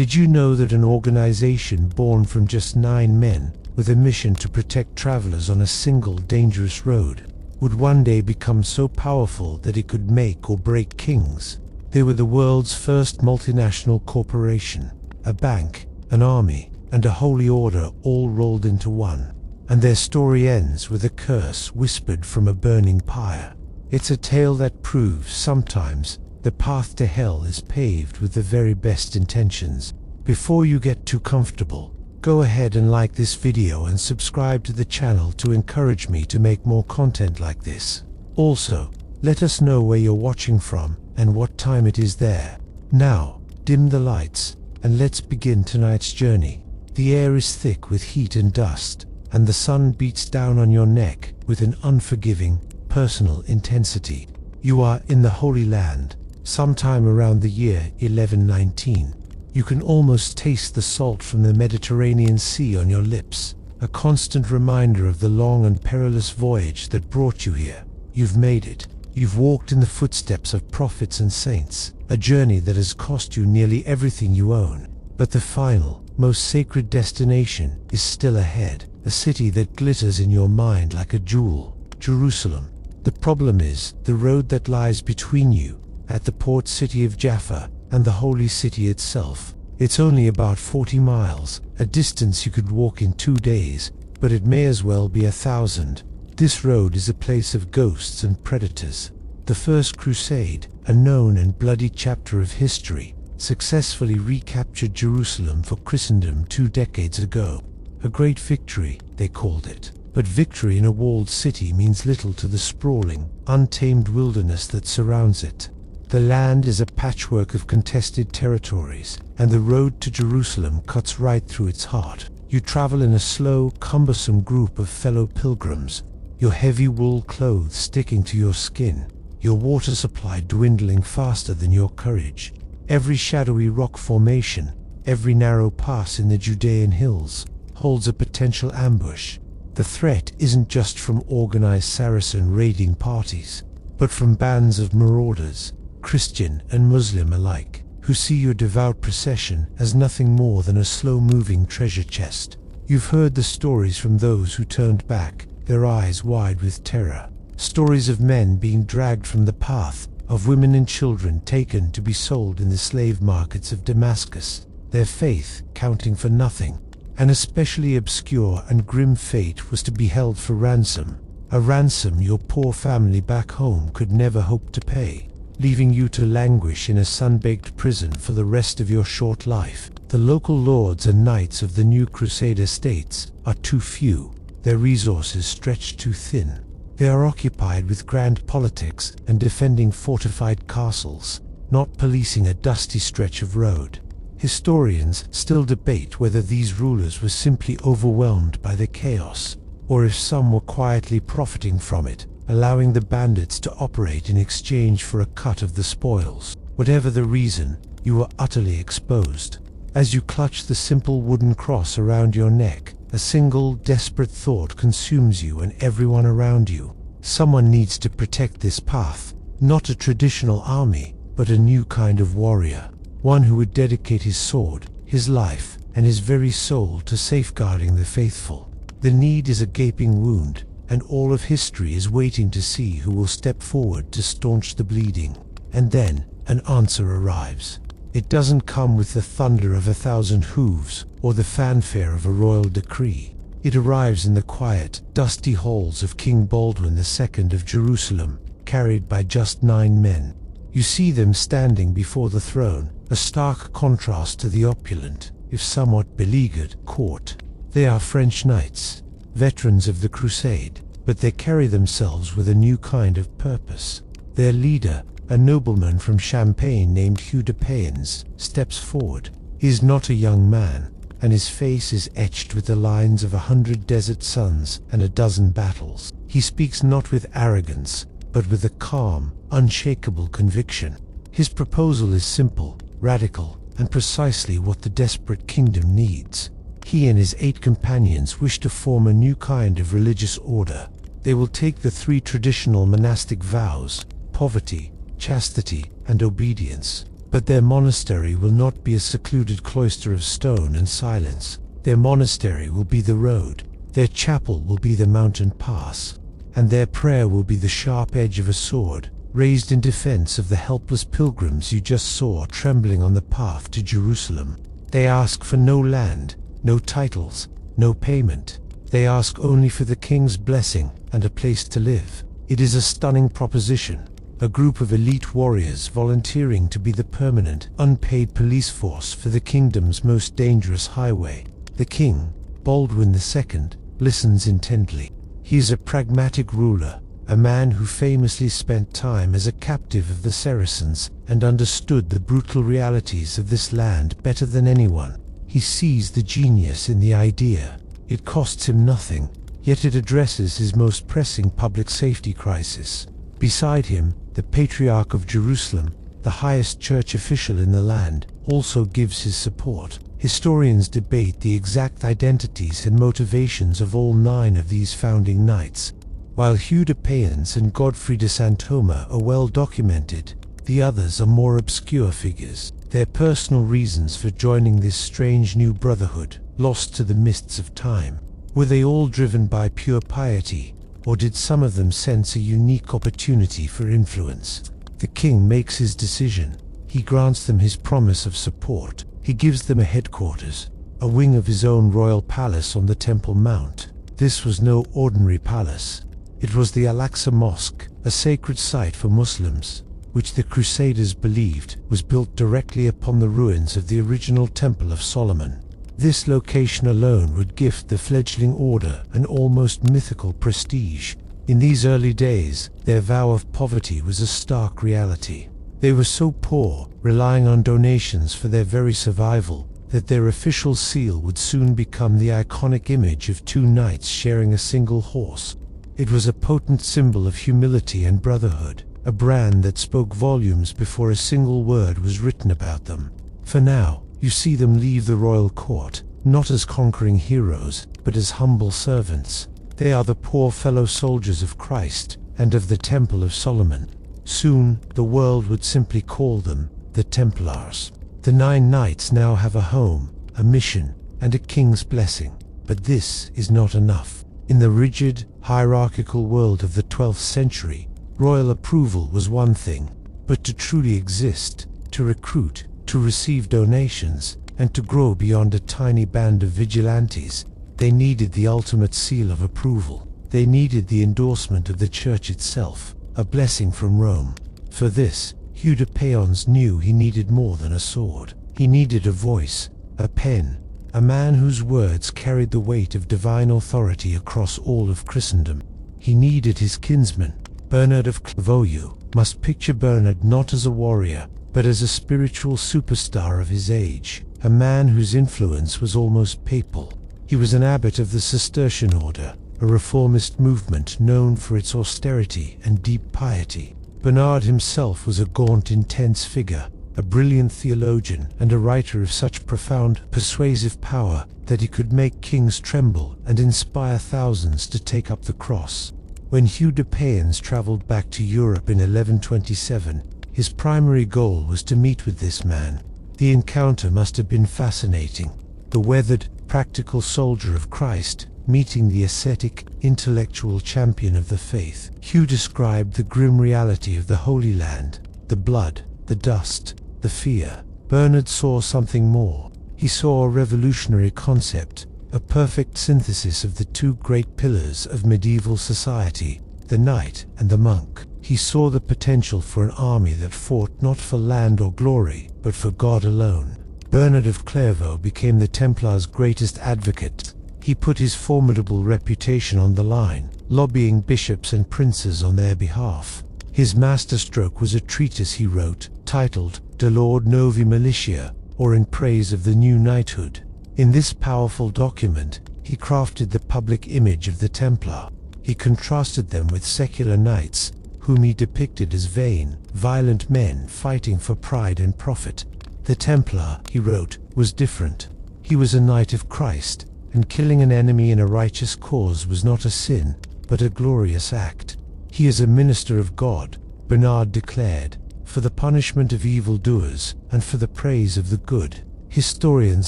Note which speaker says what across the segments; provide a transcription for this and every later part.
Speaker 1: Did you know that an organization born from just 9 men, with a mission to protect travelers on a single dangerous road, would one day become so powerful that it could make or break kings? They were the world's first multinational corporation, a bank, an army, and a holy order all rolled into one. And their story ends with a curse whispered from a burning pyre. It's a tale that proves sometimes the path to hell is paved with the very best intentions. Before you get too comfortable, go ahead and like this video and subscribe to the channel to encourage me to make more content like this. Also, let us know where you're watching from and what time it is there. Now, dim the lights and let's begin tonight's journey. The air is thick with heat and dust, and the sun beats down on your neck with an unforgiving, personal intensity. You are in the Holy Land, sometime around the year 1119. You can almost taste the salt from the Mediterranean Sea on your lips, a constant reminder of the long and perilous voyage that brought you here. You've made it. You've walked in the footsteps of prophets and saints, a journey that has cost you nearly everything you own. But the final, most sacred destination is still ahead, a city that glitters in your mind like a jewel, Jerusalem. The problem is, the road that lies between you, at the port city of Jaffa, and the holy city itself. It's only about 40 miles, a distance you could walk in 2 days, but it may as well be 1,000. This road is a place of ghosts and predators. The First Crusade, a known and bloody chapter of history, successfully recaptured Jerusalem for Christendom 2 decades ago. A great victory, they called it. But victory in a walled city means little to the sprawling, untamed wilderness that surrounds it. The land is a patchwork of contested territories, and the road to Jerusalem cuts right through its heart. You travel in a slow, cumbersome group of fellow pilgrims, your heavy wool clothes sticking to your skin, your water supply dwindling faster than your courage. Every shadowy rock formation, every narrow pass in the Judean hills, holds a potential ambush. The threat isn't just from organized Saracen raiding parties, but from bands of marauders, Christian and Muslim alike, who see your devout procession as nothing more than a slow-moving treasure chest. You've heard the stories from those who turned back, their eyes wide with terror. Stories of men being dragged from the path, of women and children taken to be sold in the slave markets of Damascus, their faith counting for nothing. An especially obscure and grim fate was to be held for ransom, a ransom your poor family back home could never hope to pay, leaving you to languish in a sun-baked prison for the rest of your short life. The local lords and knights of the new Crusader states are too few, their resources stretched too thin. They are occupied with grand politics and defending fortified castles, not policing a dusty stretch of road. Historians still debate whether these rulers were simply overwhelmed by the chaos, or if some were quietly profiting from it, allowing the bandits to operate in exchange for a cut of the spoils. Whatever the reason, you were utterly exposed. As you clutch the simple wooden cross around your neck, a single desperate thought consumes you and everyone around you. Someone needs to protect this path, not a traditional army, but a new kind of warrior. One who would dedicate his sword, his life, and his very soul to safeguarding the faithful. The need is a gaping wound, and all of history is waiting to see who will step forward to staunch the bleeding. And then, an answer arrives. It doesn't come with the thunder of 1,000 hooves, or the fanfare of a royal decree. It arrives in the quiet, dusty halls of King Baldwin II of Jerusalem, carried by just 9 men. You see them standing before the throne, a stark contrast to the opulent, if somewhat beleaguered, court. They are French knights, veterans of the Crusade, but they carry themselves with a new kind of purpose. Their leader, a nobleman from Champagne named Hugh de Payens, steps forward. He is not a young man, and his face is etched with the lines of 100 desert suns and a dozen battles. He speaks not with arrogance, but with a calm, unshakable conviction. His proposal is simple, radical, and precisely what the desperate kingdom needs. He and his 8 companions wish to form a new kind of religious order. They will take the 3 traditional monastic vows: poverty, chastity, and obedience. But their monastery will not be a secluded cloister of stone and silence. Their monastery will be the road, their chapel will be the mountain pass, and their prayer will be the sharp edge of a sword, raised in defense of the helpless pilgrims you just saw trembling on the path to Jerusalem. They ask for no land, no titles, no payment. They ask only for the king's blessing and a place to live. It is a stunning proposition. A group of elite warriors volunteering to be the permanent, unpaid police force for the kingdom's most dangerous highway. The king, Baldwin II, listens intently. He is a pragmatic ruler, a man who famously spent time as a captive of the Saracens and understood the brutal realities of this land better than anyone. He sees the genius in the idea. It costs him nothing, yet it addresses his most pressing public safety crisis. Beside him, the Patriarch of Jerusalem, the highest church official in the land, also gives his support. Historians debate the exact identities and motivations of all 9 of these founding knights. While Hugh de Payens and Godfrey de Santoma are well documented, the others are more obscure figures. Their personal reasons for joining this strange new brotherhood, lost to the mists of time. Were they all driven by pure piety, or did some of them sense a unique opportunity for influence? The king makes his decision. He grants them his promise of support. He gives them a headquarters, a wing of his own royal palace on the Temple Mount. This was no ordinary palace. It was the Al-Aqsa Mosque, a sacred site for Muslims, which the Crusaders believed was built directly upon the ruins of the original Temple of Solomon. This location alone would gift the fledgling order an almost mythical prestige. In these early days, their vow of poverty was a stark reality. They were so poor, relying on donations for their very survival, that their official seal would soon become the iconic image of 2 knights sharing a single horse. It was a potent symbol of humility and brotherhood, a brand that spoke volumes before a single word was written about them. For now, you see them leave the royal court, not as conquering heroes, but as humble servants. They are the poor fellow soldiers of Christ and of the Temple of Solomon. Soon, the world would simply call them the Templars. The 9 knights now have a home, a mission, and a king's blessing. But this is not enough. In the rigid, hierarchical world of the 12th century, royal approval was one thing, but to truly exist, to recruit, to receive donations, and to grow beyond a tiny band of vigilantes, they needed the ultimate seal of approval. They needed the endorsement of the church itself, a blessing from Rome. For this, Hugh de Payens knew he needed more than a sword. He needed a voice, a pen, a man whose words carried the weight of divine authority across all of Christendom. He needed his kinsman. Bernard of Clairvaux must picture Bernard not as a warrior, but as a spiritual superstar of his age, a man whose influence was almost papal. He was an abbot of the Cistercian order, a reformist movement known for its austerity and deep piety. Bernard himself was a gaunt, intense figure, a brilliant theologian and a writer of such profound, persuasive power that he could make kings tremble and inspire thousands to take up the cross. When Hugh de Payens traveled back to Europe in 1127, his primary goal was to meet with this man. The encounter must have been fascinating. The weathered, practical soldier of Christ meeting the ascetic, intellectual champion of the faith. Hugh described the grim reality of the Holy Land, the blood, the dust, the fear. Bernard saw something more. He saw a revolutionary concept, a perfect synthesis of the 2 great pillars of medieval society, the knight and the monk. He saw the potential for an army that fought not for land or glory, but for God alone. Bernard of Clairvaux became the Templars' greatest advocate. He put his formidable reputation on the line, lobbying bishops and princes on their behalf. His masterstroke was a treatise he wrote, titled De Lord Novi Militia, or In Praise of the New Knighthood. In this powerful document, he crafted the public image of the Templar. He contrasted them with secular knights, whom he depicted as vain, violent men fighting for pride and profit. The Templar, he wrote, was different. He was a knight of Christ, and killing an enemy in a righteous cause was not a sin, but a glorious act. He is a minister of God, Bernard declared, for the punishment of evildoers and for the praise of the good. Historians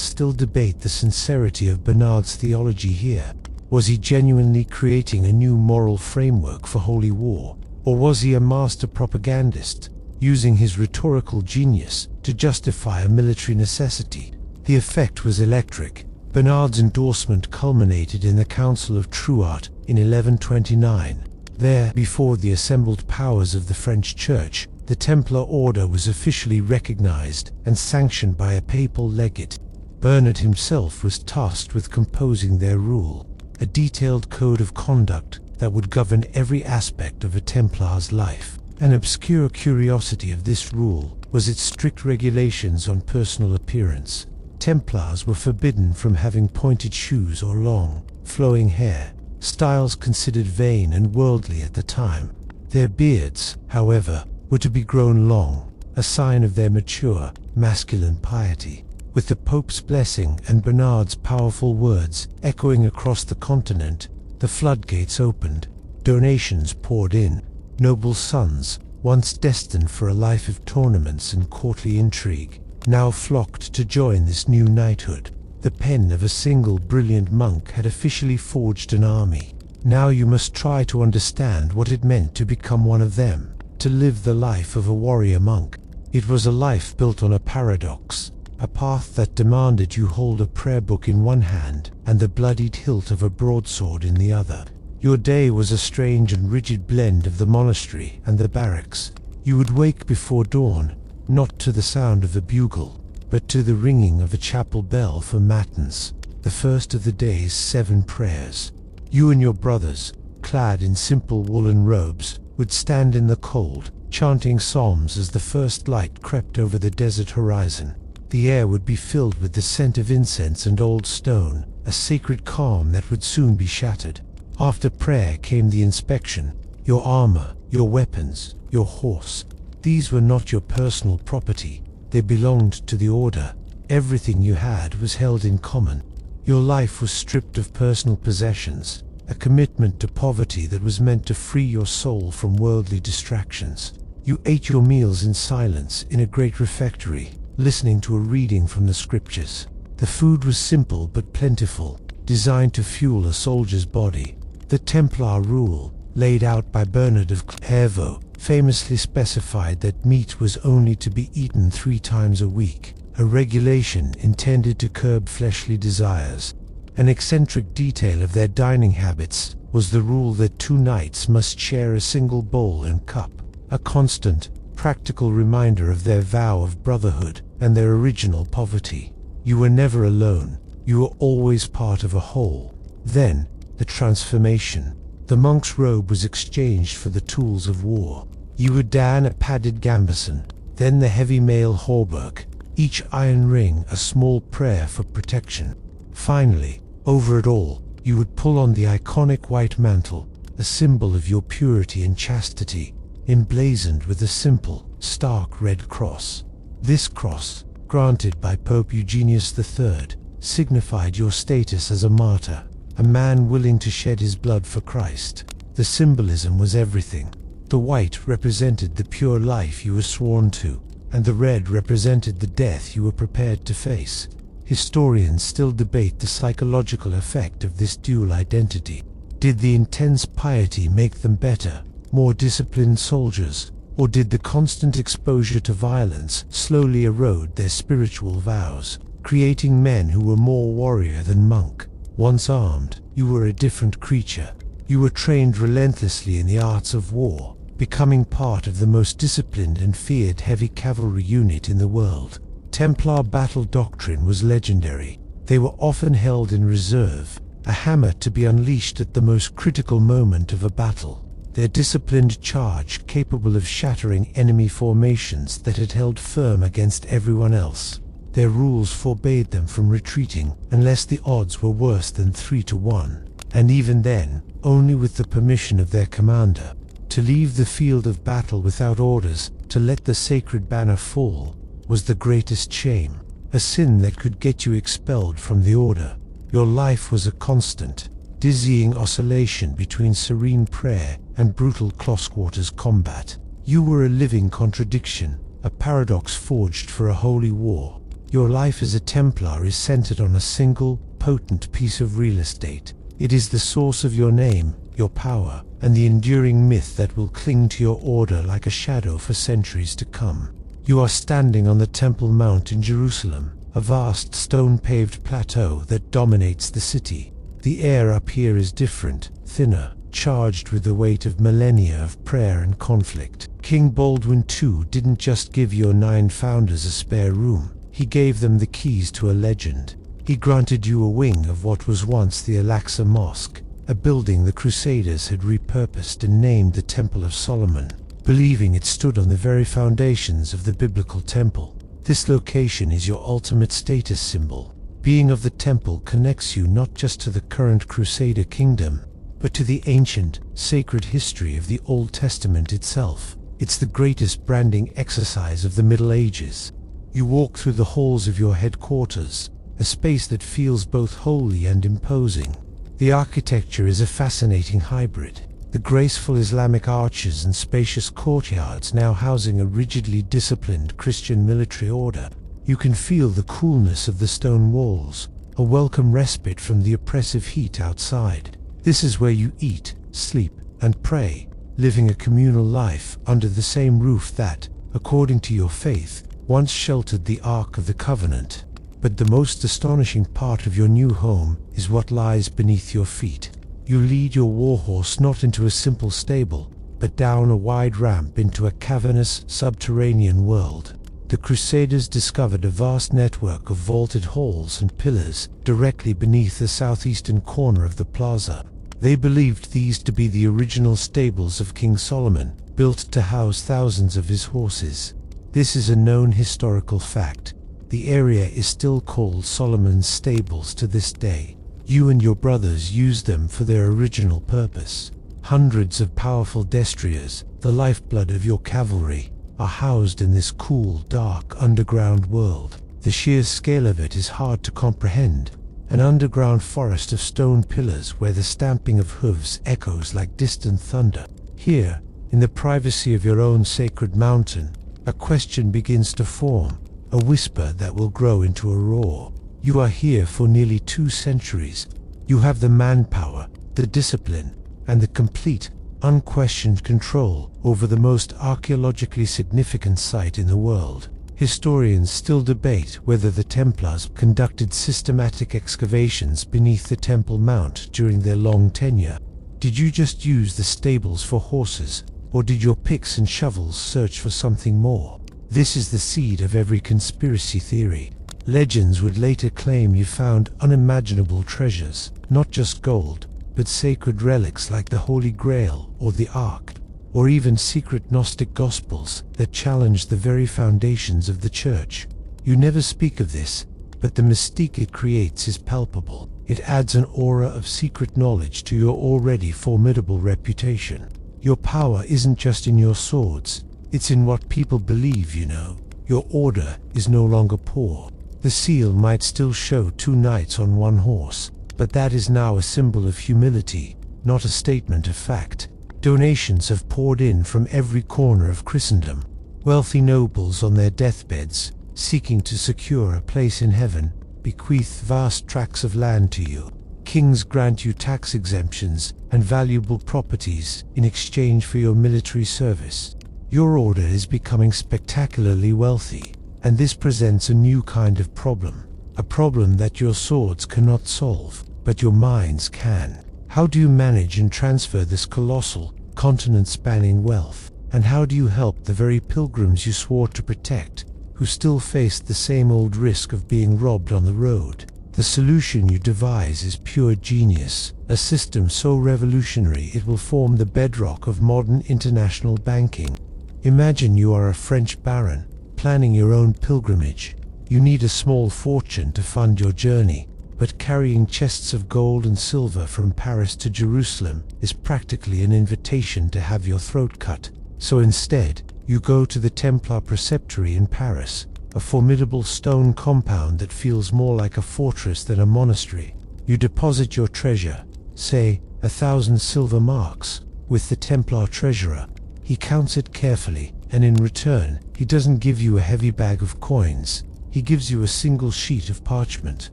Speaker 1: still debate the sincerity of Bernard's theology here. Was he genuinely creating a new moral framework for holy war, or was he a master propagandist, using his rhetorical genius to justify a military necessity? The effect was electric. Bernard's endorsement culminated in the Council of Truyat in 1129. There, before the assembled powers of the French Church, the Templar order was officially recognized and sanctioned by a papal legate. Bernard himself was tasked with composing their rule, a detailed code of conduct that would govern every aspect of a Templar's life. An obscure curiosity of this rule was its strict regulations on personal appearance. Templars were forbidden from having pointed shoes or long, flowing hair, styles considered vain and worldly at the time. Their beards, however, were to be grown long, a sign of their mature, masculine piety. With the Pope's blessing and Bernard's powerful words echoing across the continent, the floodgates opened. Donations poured in. Noble sons, once destined for a life of tournaments and courtly intrigue, now flocked to join this new knighthood. The pen of a single brilliant monk had officially forged an army. Now you must try to understand what it meant to become one of them, to live the life of a warrior monk. It was a life built on a paradox, a path that demanded you hold a prayer book in one hand and the bloodied hilt of a broadsword in the other. Your day was a strange and rigid blend of the monastery and the barracks. You would wake before dawn, not to the sound of a bugle, but to the ringing of a chapel bell for matins, the first of the day's 7 prayers. You and your brothers, clad in simple woolen robes, would stand in the cold, chanting psalms as the first light crept over the desert horizon. The air would be filled with the scent of incense and old stone, a sacred calm that would soon be shattered. After prayer came the inspection. Your armor, your weapons, your horse. These were not your personal property. They belonged to the order. Everything you had was held in common. Your life was stripped of personal possessions, a commitment to poverty that was meant to free your soul from worldly distractions. You ate your meals in silence in a great refectory, listening to a reading from the scriptures. The food was simple but plentiful, designed to fuel a soldier's body. The Templar rule, laid out by Bernard of Clairvaux, famously specified that meat was only to be eaten 3 times a week, a regulation intended to curb fleshly desires. An eccentric detail of their dining habits was the rule that 2 knights must share a single bowl and cup, a constant, practical reminder of their vow of brotherhood and their original poverty. You were never alone, you were always part of a whole. Then, the transformation. The monk's robe was exchanged for the tools of war. You would don a padded gambeson, then the heavy mail hauberk, each iron ring a small prayer for protection. Finally, over it all, you would pull on the iconic white mantle, a symbol of your purity and chastity, emblazoned with a simple, stark red cross. This cross, granted by Pope Eugenius III, signified your status as a martyr, a man willing to shed his blood for Christ. The symbolism was everything. The white represented the pure life you were sworn to, and the red represented the death you were prepared to face. Historians still debate the psychological effect of this dual identity. Did the intense piety make them better, more disciplined soldiers, or did the constant exposure to violence slowly erode their spiritual vows, creating men who were more warrior than monk? Once armed, you were a different creature. You were trained relentlessly in the arts of war, becoming part of the most disciplined and feared heavy cavalry unit in the world. Templar battle doctrine was legendary. They were often held in reserve, a hammer to be unleashed at the most critical moment of a battle. Their disciplined charge capable of shattering enemy formations that had held firm against everyone else. Their rules forbade them from retreating unless the odds were worse than 3 to 1, and even then, only with the permission of their commander. To leave the field of battle without orders, to let the sacred banner fall, was the greatest shame, a sin that could get you expelled from the order. Your life was a constant, dizzying oscillation between serene prayer and brutal close quarters combat. You were a living contradiction, a paradox forged for a holy war. Your life as a Templar is centered on a single, potent piece of real estate. It is the source of your name, your power, and the enduring myth that will cling to your order like a shadow for centuries to come. You are standing on the Temple Mount in Jerusalem, a vast stone-paved plateau that dominates the city. The air up here is different, thinner, charged with the weight of millennia of prayer and conflict. King Baldwin II didn't just give your 9 founders a spare room. He gave them the keys to a legend. He granted you a wing of what was once the Al-Aqsa Mosque, a building the Crusaders had repurposed and named the Temple of Solomon, believing it stood on the very foundations of the biblical temple. This location is your ultimate status symbol. Being of the temple connects you not just to the current Crusader kingdom, but to the ancient, sacred history of the Old Testament itself. It's the greatest branding exercise of the Middle Ages. You walk through the halls of your headquarters, a space that feels both holy and imposing. The architecture is a fascinating hybrid. The graceful Islamic arches and spacious courtyards now housing a rigidly disciplined Christian military order. You can feel the coolness of the stone walls, a welcome respite from the oppressive heat outside. This is where you eat, sleep, and pray, living a communal life under the same roof that, according to your faith, once sheltered the Ark of the Covenant. But the most astonishing part of your new home is what lies beneath your feet. You lead your warhorse not into a simple stable, but down a wide ramp into a cavernous, subterranean world. The Crusaders discovered a vast network of vaulted halls and pillars directly beneath the southeastern corner of the plaza. They believed these to be the original stables of King Solomon, built to house thousands of his horses. This is a known historical fact. The area is still called Solomon's Stables to this day. You and your brothers used them for their original purpose. Hundreds of powerful destriers, the lifeblood of your cavalry, are housed in this cool, dark, underground world. The sheer scale of it is hard to comprehend. An underground forest of stone pillars where the stamping of hooves echoes like distant thunder. Here, in the privacy of your own sacred mountain, a question begins to form, a whisper that will grow into a roar. You are here for nearly 2 centuries. You have the manpower, the discipline, and the complete, unquestioned control over the most archaeologically significant site in the world. Historians still debate whether the Templars conducted systematic excavations beneath the Temple Mount during their long tenure. Did you just use the stables for horses, or did your picks and shovels search for something more? This is the seed of every conspiracy theory. Legends would later claim you found unimaginable treasures, not just gold, but sacred relics like the Holy Grail or the Ark, or even secret Gnostic Gospels that challenged the very foundations of the Church. You never speak of this, but the mystique it creates is palpable. It adds an aura of secret knowledge to your already formidable reputation. Your power isn't just in your swords, it's in what people believe you know. Your order is no longer poor. The seal might still show 2 knights on 1 horse, but that is now a symbol of humility, not a statement of fact. Donations have poured in from every corner of Christendom. Wealthy nobles on their deathbeds, seeking to secure a place in heaven, bequeath vast tracts of land to you. Kings grant you tax exemptions and valuable properties in exchange for your military service. Your order is becoming spectacularly wealthy, and this presents a new kind of problem. A problem that your swords cannot solve, but your minds can. How do you manage and transfer this colossal, continent-spanning wealth? And how do you help the very pilgrims you swore to protect, who still face the same old risk of being robbed on the road? The solution you devise is pure genius, a system so revolutionary it will form the bedrock of modern international banking. Imagine you are a French baron, planning your own pilgrimage. You need a small fortune to fund your journey, but carrying chests of gold and silver from Paris to Jerusalem is practically an invitation to have your throat cut. So instead, you go to the Templar Preceptory in Paris, a formidable stone compound that feels more like a fortress than a monastery. You deposit your treasure, say 1,000 silver marks, with the Templar treasurer, He counts it carefully, and in return, he doesn't give you a heavy bag of coins. He gives you a single sheet of parchment.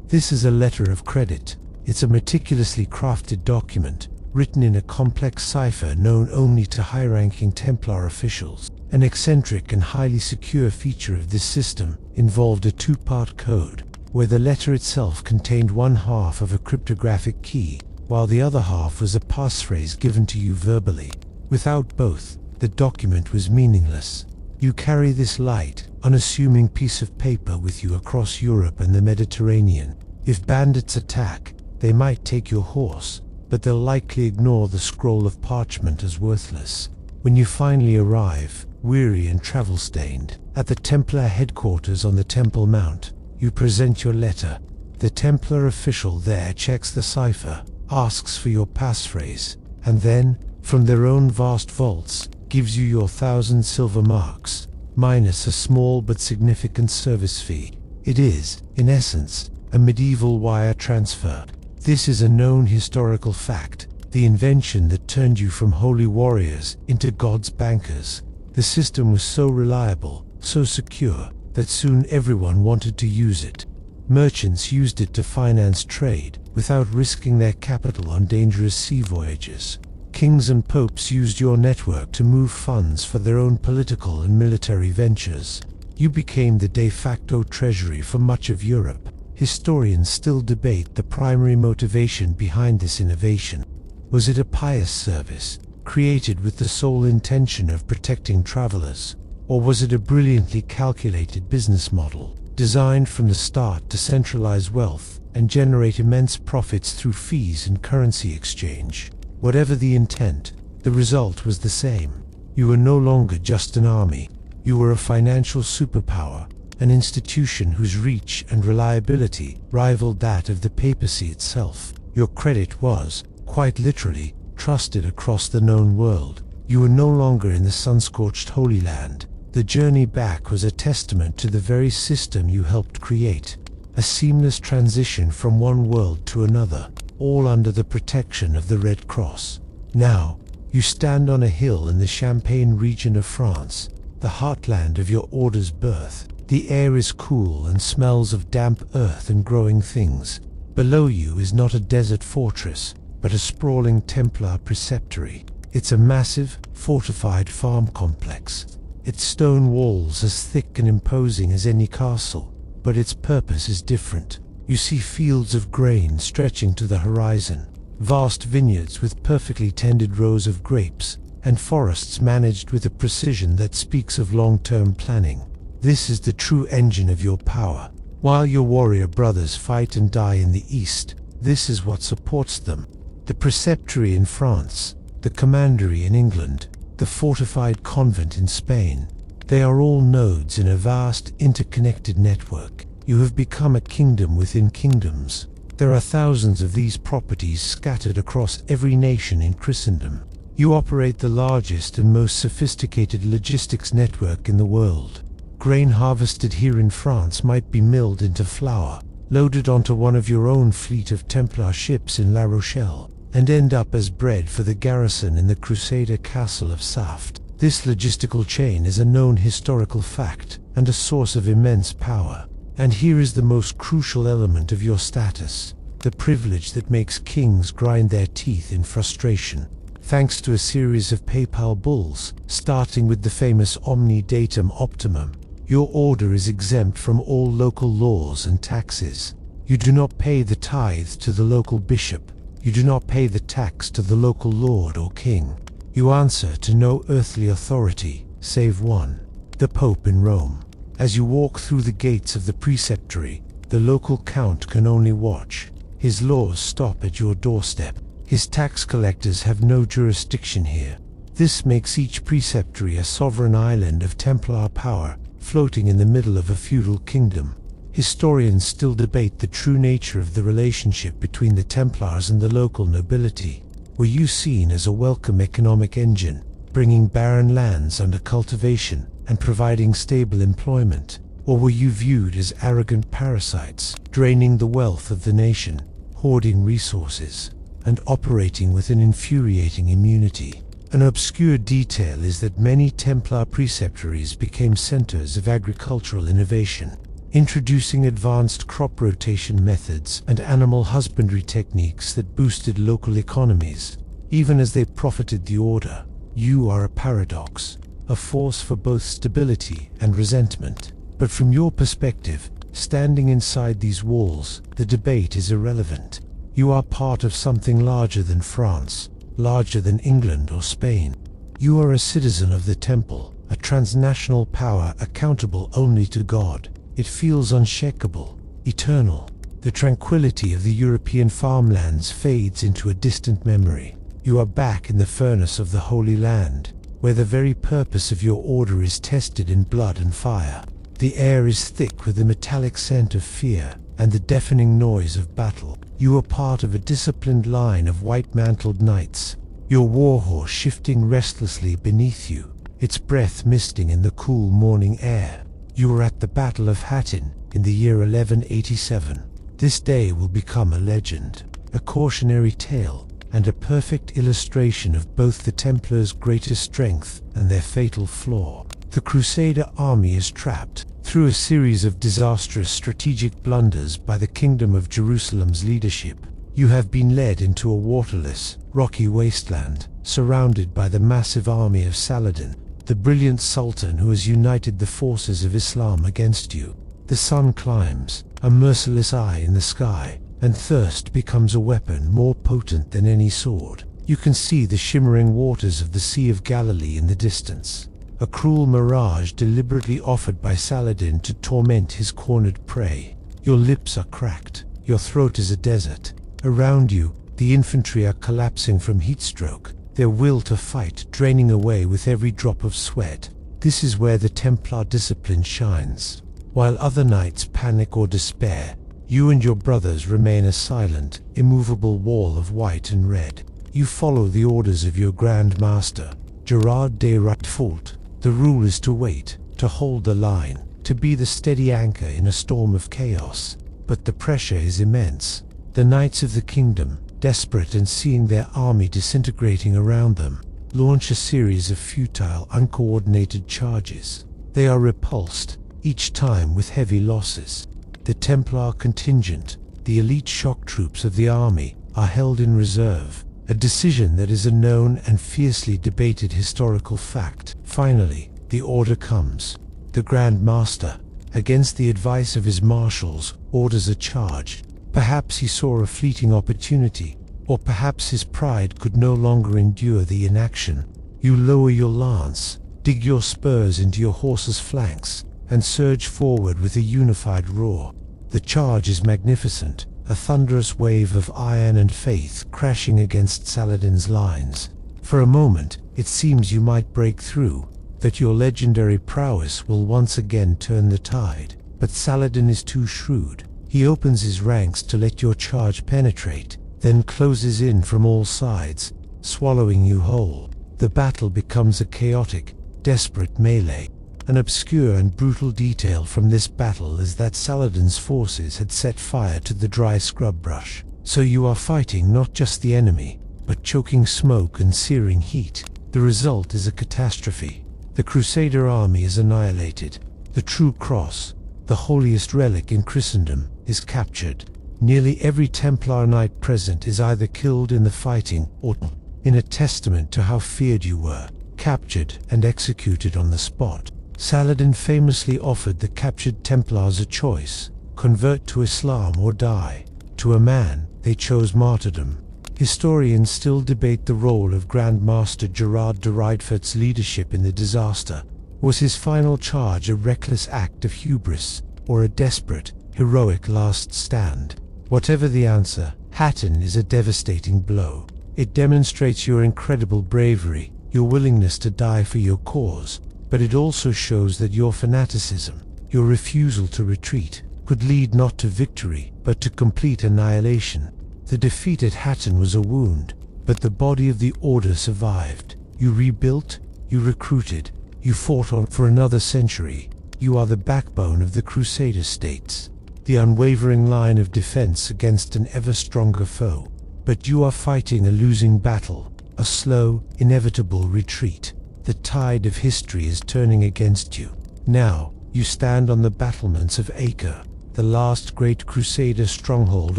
Speaker 1: This is a letter of credit. It's a meticulously crafted document, written in a complex cipher known only to high-ranking Templar officials. An eccentric and highly secure feature of this system involved a two-part code, where the letter itself contained one half of a cryptographic key, while the other half was a passphrase given to you verbally. Without both, the document was meaningless. You carry this light, unassuming piece of paper with you across Europe and the Mediterranean. If bandits attack, they might take your horse, but they'll likely ignore the scroll of parchment as worthless. When you finally arrive, weary and travel-stained, at the Templar headquarters on the Temple Mount, you present your letter. The Templar official there checks the cipher, asks for your passphrase, and then, from their own vast vaults, gives you your 1,000 silver marks, minus a small but significant service fee. It is, in essence, a medieval wire transfer. This is a known historical fact, the invention that turned you from holy warriors into God's bankers. The system was so reliable, so secure, that soon everyone wanted to use it. Merchants used it to finance trade, without risking their capital on dangerous sea voyages. Kings and popes used your network to move funds for their own political and military ventures. You became the de facto treasury for much of Europe. Historians still debate the primary motivation behind this innovation. Was it a pious service, created with the sole intention of protecting travelers? Or was it a brilliantly calculated business model, designed from the start to centralize wealth and generate immense profits through fees and currency exchange? Whatever the intent, the result was the same. You were no longer just an army. You were a financial superpower, an institution whose reach and reliability rivaled that of the papacy itself. Your credit was, quite literally, trusted across the known world. You were no longer in the sun-scorched Holy Land. The journey back was a testament to the very system you helped create. A seamless transition from one world to another, all under the protection of the Red Cross. Now, you stand on a hill in the Champagne region of France, the heartland of your order's birth. The air is cool and smells of damp earth and growing things. Below you is not a desert fortress, but a sprawling Templar preceptory. It's a massive, fortified farm complex. Its stone walls as thick and imposing as any castle, but its purpose is different. You see fields of grain stretching to the horizon, vast vineyards with perfectly tended rows of grapes, and forests managed with a precision that speaks of long-term planning. This is the true engine of your power. While your warrior brothers fight and die in the east, this is what supports them. The preceptory in France, the commandery in England, the fortified convent in Spain. They are all nodes in a vast, interconnected network. You have become a kingdom within kingdoms. There are thousands of these properties scattered across every nation in Christendom. You operate the largest and most sophisticated logistics network in the world. Grain harvested here in France might be milled into flour, loaded onto one of your own fleet of Templar ships in La Rochelle, and end up as bread for the garrison in the Crusader castle of Saft. This logistical chain is a known historical fact and a source of immense power. And here is the most crucial element of your status, the privilege that makes kings grind their teeth in frustration. Thanks to a series of papal bulls, starting with the famous Omni Datum Optimum, your order is exempt from all local laws and taxes. You do not pay the tithe to the local bishop. You do not pay the tax to the local lord or king. You answer to no earthly authority, save one, the Pope in Rome. As you walk through the gates of the preceptory, the local count can only watch. His laws stop at your doorstep. His tax collectors have no jurisdiction here. This makes each preceptory a sovereign island of Templar power, floating in the middle of a feudal kingdom. Historians still debate the true nature of the relationship between the Templars and the local nobility. Were you seen as a welcome economic engine, bringing barren lands under cultivation and providing stable employment? Or were you viewed as arrogant parasites, draining the wealth of the nation, hoarding resources, and operating with an infuriating immunity? An obscure detail is that many Templar preceptories became centers of agricultural innovation, introducing advanced crop rotation methods and animal husbandry techniques that boosted local economies. Even as they profited the order, you are a paradox, a force for both stability and resentment. But from your perspective, standing inside these walls, the debate is irrelevant. You are part of something larger than France, larger than England or Spain. You are a citizen of the Temple, a transnational power accountable only to God. It feels unshakable, eternal. The tranquility of the European farmlands fades into a distant memory. You are back in the furnace of the Holy Land, where the very purpose of your order is tested in blood and fire. The air is thick with the metallic scent of fear and the deafening noise of battle. You are part of a disciplined line of white-mantled knights, your warhorse shifting restlessly beneath you, its breath misting in the cool morning air. You were at the Battle of Hattin in the year 1187. This day will become a legend, a cautionary tale, and a perfect illustration of both the Templars' greatest strength and their fatal flaw. The Crusader army is trapped through a series of disastrous strategic blunders by the Kingdom of Jerusalem's leadership. You have been led into a waterless, rocky wasteland, surrounded by the massive army of Saladin, the brilliant Sultan who has united the forces of Islam against you. The sun climbs, a merciless eye in the sky, and thirst becomes a weapon more potent than any sword. You can see the shimmering waters of the Sea of Galilee in the distance, a cruel mirage deliberately offered by Saladin to torment his cornered prey. Your lips are cracked, your throat is a desert. Around you, the infantry are collapsing from heatstroke, their will to fight draining away with every drop of sweat. This is where the Templar discipline shines. While other knights panic or despair, you and your brothers remain a silent, immovable wall of white and red. You follow the orders of your Grand Master, Gerard de Rutfort. The rule is to wait, to hold the line, to be the steady anchor in a storm of chaos. But the pressure is immense. The knights of the kingdom, desperate and seeing their army disintegrating around them, launch a series of futile, uncoordinated charges. They are repulsed, each time with heavy losses. The Templar contingent, the elite shock troops of the army, are held in reserve, a decision that is a known and fiercely debated historical fact. Finally, the order comes. The Grand Master, against the advice of his marshals, orders a charge. Perhaps he saw a fleeting opportunity, or perhaps his pride could no longer endure the inaction. You lower your lance, dig your spurs into your horse's flanks, and surge forward with a unified roar. The charge is magnificent, a thunderous wave of iron and faith crashing against Saladin's lines. For a moment, it seems you might break through, that your legendary prowess will once again turn the tide. But Saladin is too shrewd. He opens his ranks to let your charge penetrate, then closes in from all sides, swallowing you whole. The battle becomes a chaotic, desperate melee. An obscure and brutal detail from this battle is that Saladin's forces had set fire to the dry scrub brush. So you are fighting not just the enemy, but choking smoke and searing heat. The result is a catastrophe. The Crusader army is annihilated. The true cross, the holiest relic in Christendom, is captured. Nearly every Templar knight present is either killed in the fighting or, in a testament to how feared you were, captured and executed on the spot. Saladin famously offered the captured Templars a choice: convert to Islam or die. To a man, they chose martyrdom. Historians still debate the role of Grand Master Gerard de Rutfort's leadership in the disaster. Was his final charge a reckless act of hubris, or a desperate, heroic last stand? Whatever the answer, Hattin is a devastating blow. It demonstrates your incredible bravery, your willingness to die for your cause. But it also shows that your fanaticism, your refusal to retreat, could lead not to victory, but to complete annihilation. The defeat at Hattin was a wound, but the body of the order survived. You rebuilt, you recruited, you fought on for another century. You are the backbone of the Crusader states, the unwavering line of defense against an ever stronger foe. But you are fighting a losing battle. a slow, inevitable retreat. The tide of history is turning against you. Now, you stand on the battlements of Acre, the last great Crusader stronghold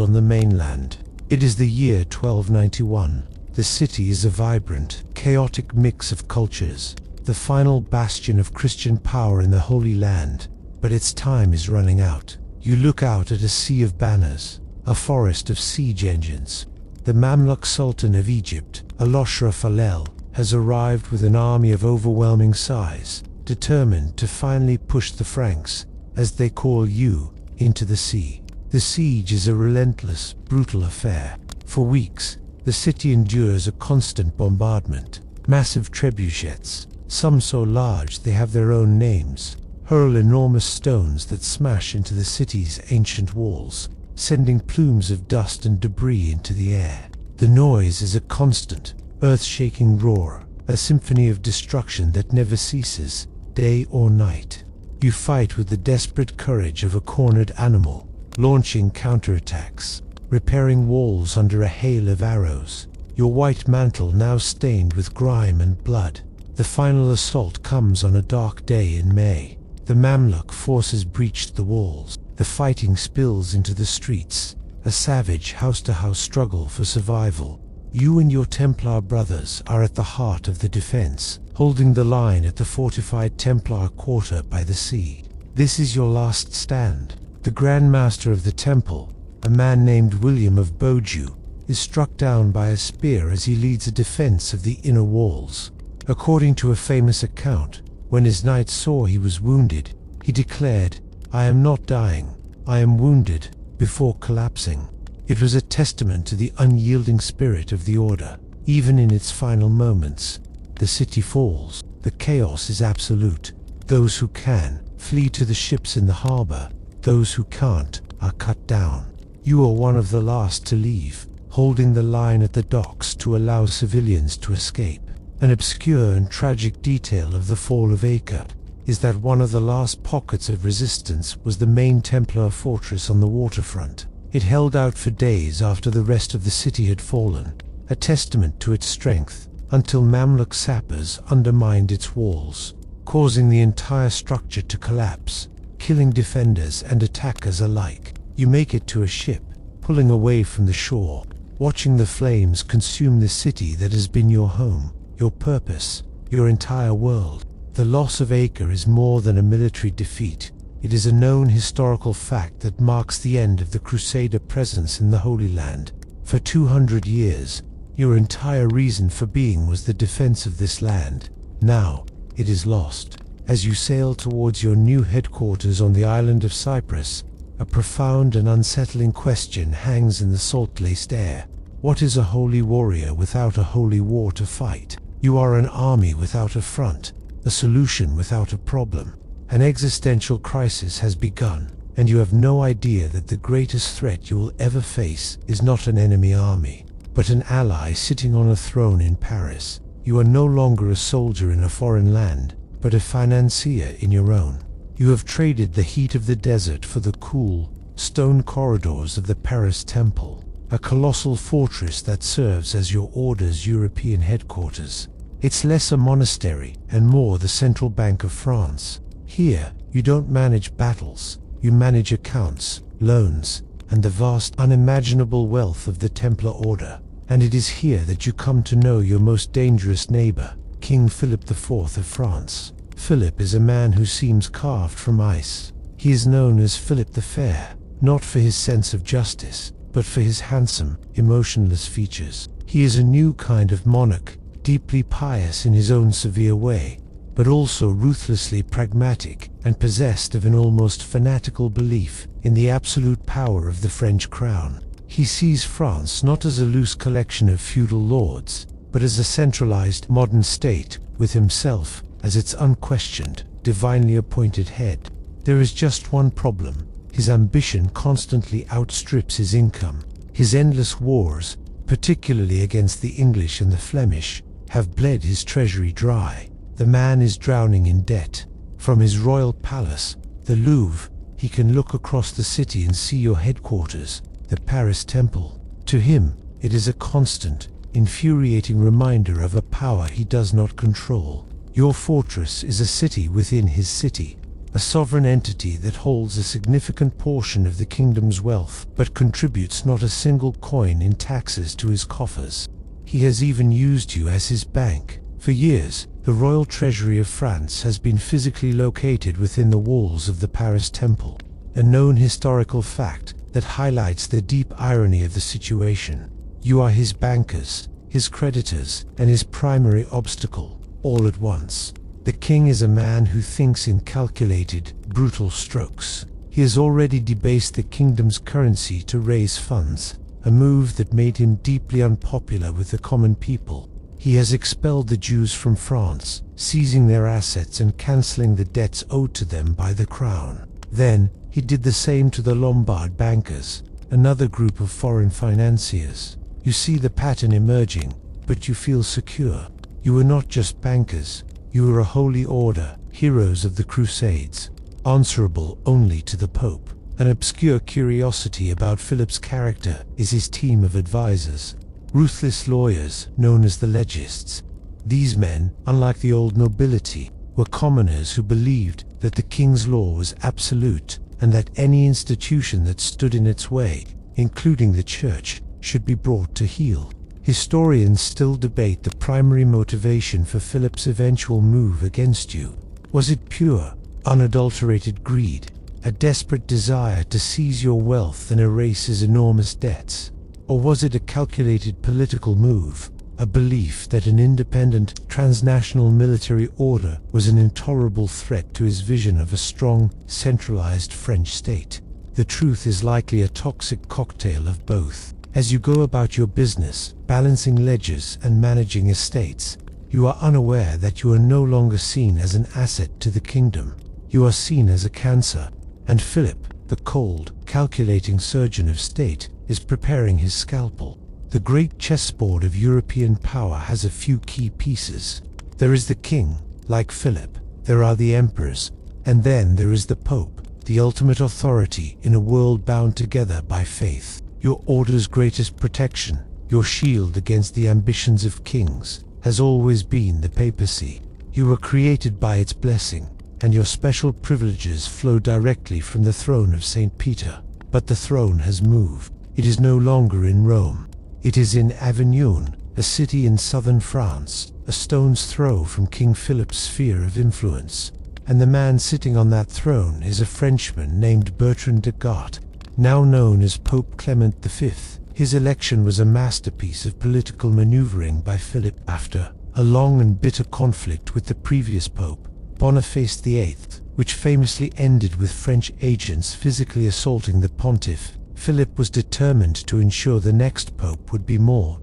Speaker 1: on the mainland. It is the year 1291. The city is a vibrant, chaotic mix of cultures, the final bastion of Christian power in the Holy Land. But its time is running out. You look out at a sea of banners, a forest of siege engines. The Mamluk Sultan of Egypt, Al-Ashraf Alel, has arrived with an army of overwhelming size, determined to finally push the Franks, as they call you, into the sea. The siege is a relentless, brutal affair. For weeks, the city endures a constant bombardment. Massive trebuchets, some so large they have their own names, hurl enormous stones that smash into the city's ancient walls, sending plumes of dust and debris into the air. The noise is a constant, earth-shaking roar, a symphony of destruction that never ceases, day or night. You fight with the desperate courage of a cornered animal, launching counterattacks, repairing walls under a hail of arrows, your white mantle now stained with grime and blood. The final assault comes on a dark day in May. The Mamluk forces breached the walls. The fighting spills into the streets, a savage house-to-house struggle for survival. You and your Templar brothers are at the heart of the defense, holding the line at the fortified Templar quarter by the sea. This is your last stand. The Grand Master of the Temple, a man named William of Beaujeu, is struck down by a spear as he leads a defense of the inner walls. According to a famous account, when his knights saw he was wounded, he declared, "I am not dying, I am wounded," before collapsing. It was a testament to the unyielding spirit of the order. Even in its final moments, the city falls. The chaos is absolute. Those who can flee to the ships in the harbor. Those who can't are cut down. You are one of the last to leave, holding the line at the docks to allow civilians to escape. An obscure and tragic detail of the fall of Acre is that one of the last pockets of resistance was the main Templar fortress on the waterfront. It held out for days after the rest of the city had fallen, a testament to its strength, until Mamluk sappers undermined its walls, causing the entire structure to collapse, killing defenders and attackers alike. You make it to a ship, pulling away from the shore, watching the flames consume the city that has been your home, your purpose, your entire world. The loss of Acre is more than a military defeat. It is a known historical fact that marks the end of the Crusader presence in the Holy Land. For 200 years, your entire reason for being was the defense of this land. Now, it is lost. As you sail towards your new headquarters on the island of Cyprus, a profound and unsettling question hangs in the salt-laced air. What is a holy warrior without a holy war to fight? You are an army without a front, a solution without a problem. An existential crisis has begun, and you have no idea that the greatest threat you will ever face is not an enemy army, but an ally sitting on a throne in Paris. You are no longer a soldier in a foreign land, but a financier in your own. You have traded the heat of the desert for the cool, stone corridors of the Paris Temple, a colossal fortress that serves as your order's European headquarters. It's less a monastery and more the central bank of France. Here, you don't manage battles, you manage accounts, loans, and the vast unimaginable wealth of the Templar Order. And it is here that you come to know your most dangerous neighbor, King Philip IV of France. Philip is a man who seems carved from ice. He is known as Philip the Fair, not for his sense of justice, but for his handsome, emotionless features. He is a new kind of monarch, deeply pious in his own severe way, but also ruthlessly pragmatic and possessed of an almost fanatical belief in the absolute power of the French crown. He sees France not as a loose collection of feudal lords, but as a centralized modern state, with himself as its unquestioned, divinely appointed head. There is just one problem. His ambition constantly outstrips his income. His endless wars, particularly against the English and the Flemish, have bled his treasury dry. The man is drowning in debt. From his royal palace, the Louvre, he can look across the city and see your headquarters, the Paris Temple. To him, it is a constant, infuriating reminder of a power he does not control. Your fortress is a city within his city, a sovereign entity that holds a significant portion of the kingdom's wealth, but contributes not a single coin in taxes to his coffers. He has even used you as his bank. For years, the royal treasury of France has been physically located within the walls of the Paris Temple, a known historical fact that highlights the deep irony of the situation. You are his bankers, his creditors, and his primary obstacle, all at once. The king is a man who thinks in calculated, brutal strokes. He has already debased the kingdom's currency to raise funds, a move that made him deeply unpopular with the common people. He has expelled the Jews from France, seizing their assets and cancelling the debts owed to them by the crown. Then, he did the same to the Lombard bankers, another group of foreign financiers. You see the pattern emerging, but you feel secure. You are not just bankers, you are a holy order, heroes of the Crusades, answerable only to the Pope. An obscure curiosity about Philip's character is his team of advisors, ruthless lawyers known as the legists. These men, unlike the old nobility, were commoners who believed that the king's law was absolute and that any institution that stood in its way, including the church, should be brought to heel. Historians still debate the primary motivation for Philip's eventual move against you. Was it pure, unadulterated greed, a desperate desire to seize your wealth and erase his enormous debts? Or was it a calculated political move, a belief that an independent, transnational military order was an intolerable threat to his vision of a strong, centralized French state? The truth is likely a toxic cocktail of both. As you go about your business, balancing ledgers and managing estates, you are unaware that you are no longer seen as an asset to the kingdom. You are seen as a cancer, and Philip, the cold, calculating surgeon of state, is preparing his scalpel. The great chessboard of European power has a few key pieces. There is the king, like Philip, there are the emperors, and then there is the Pope, the ultimate authority in a world bound together by faith. Your order's greatest protection, your shield against the ambitions of kings, has always been the papacy. You were created by its blessing, and your special privileges flow directly from the throne of St. Peter. But the throne has moved. It is no longer in Rome. It is in Avignon, a city in southern France, a stone's throw from King Philip's sphere of influence. And the man sitting on that throne is a Frenchman named Bertrand de Got, now known as Pope Clement V. His election was a masterpiece of political maneuvering by Philip after a long and bitter conflict with the previous Pope, Boniface VIII, which famously ended with French agents physically assaulting the pontiff. Philip was determined to ensure the next pope would be more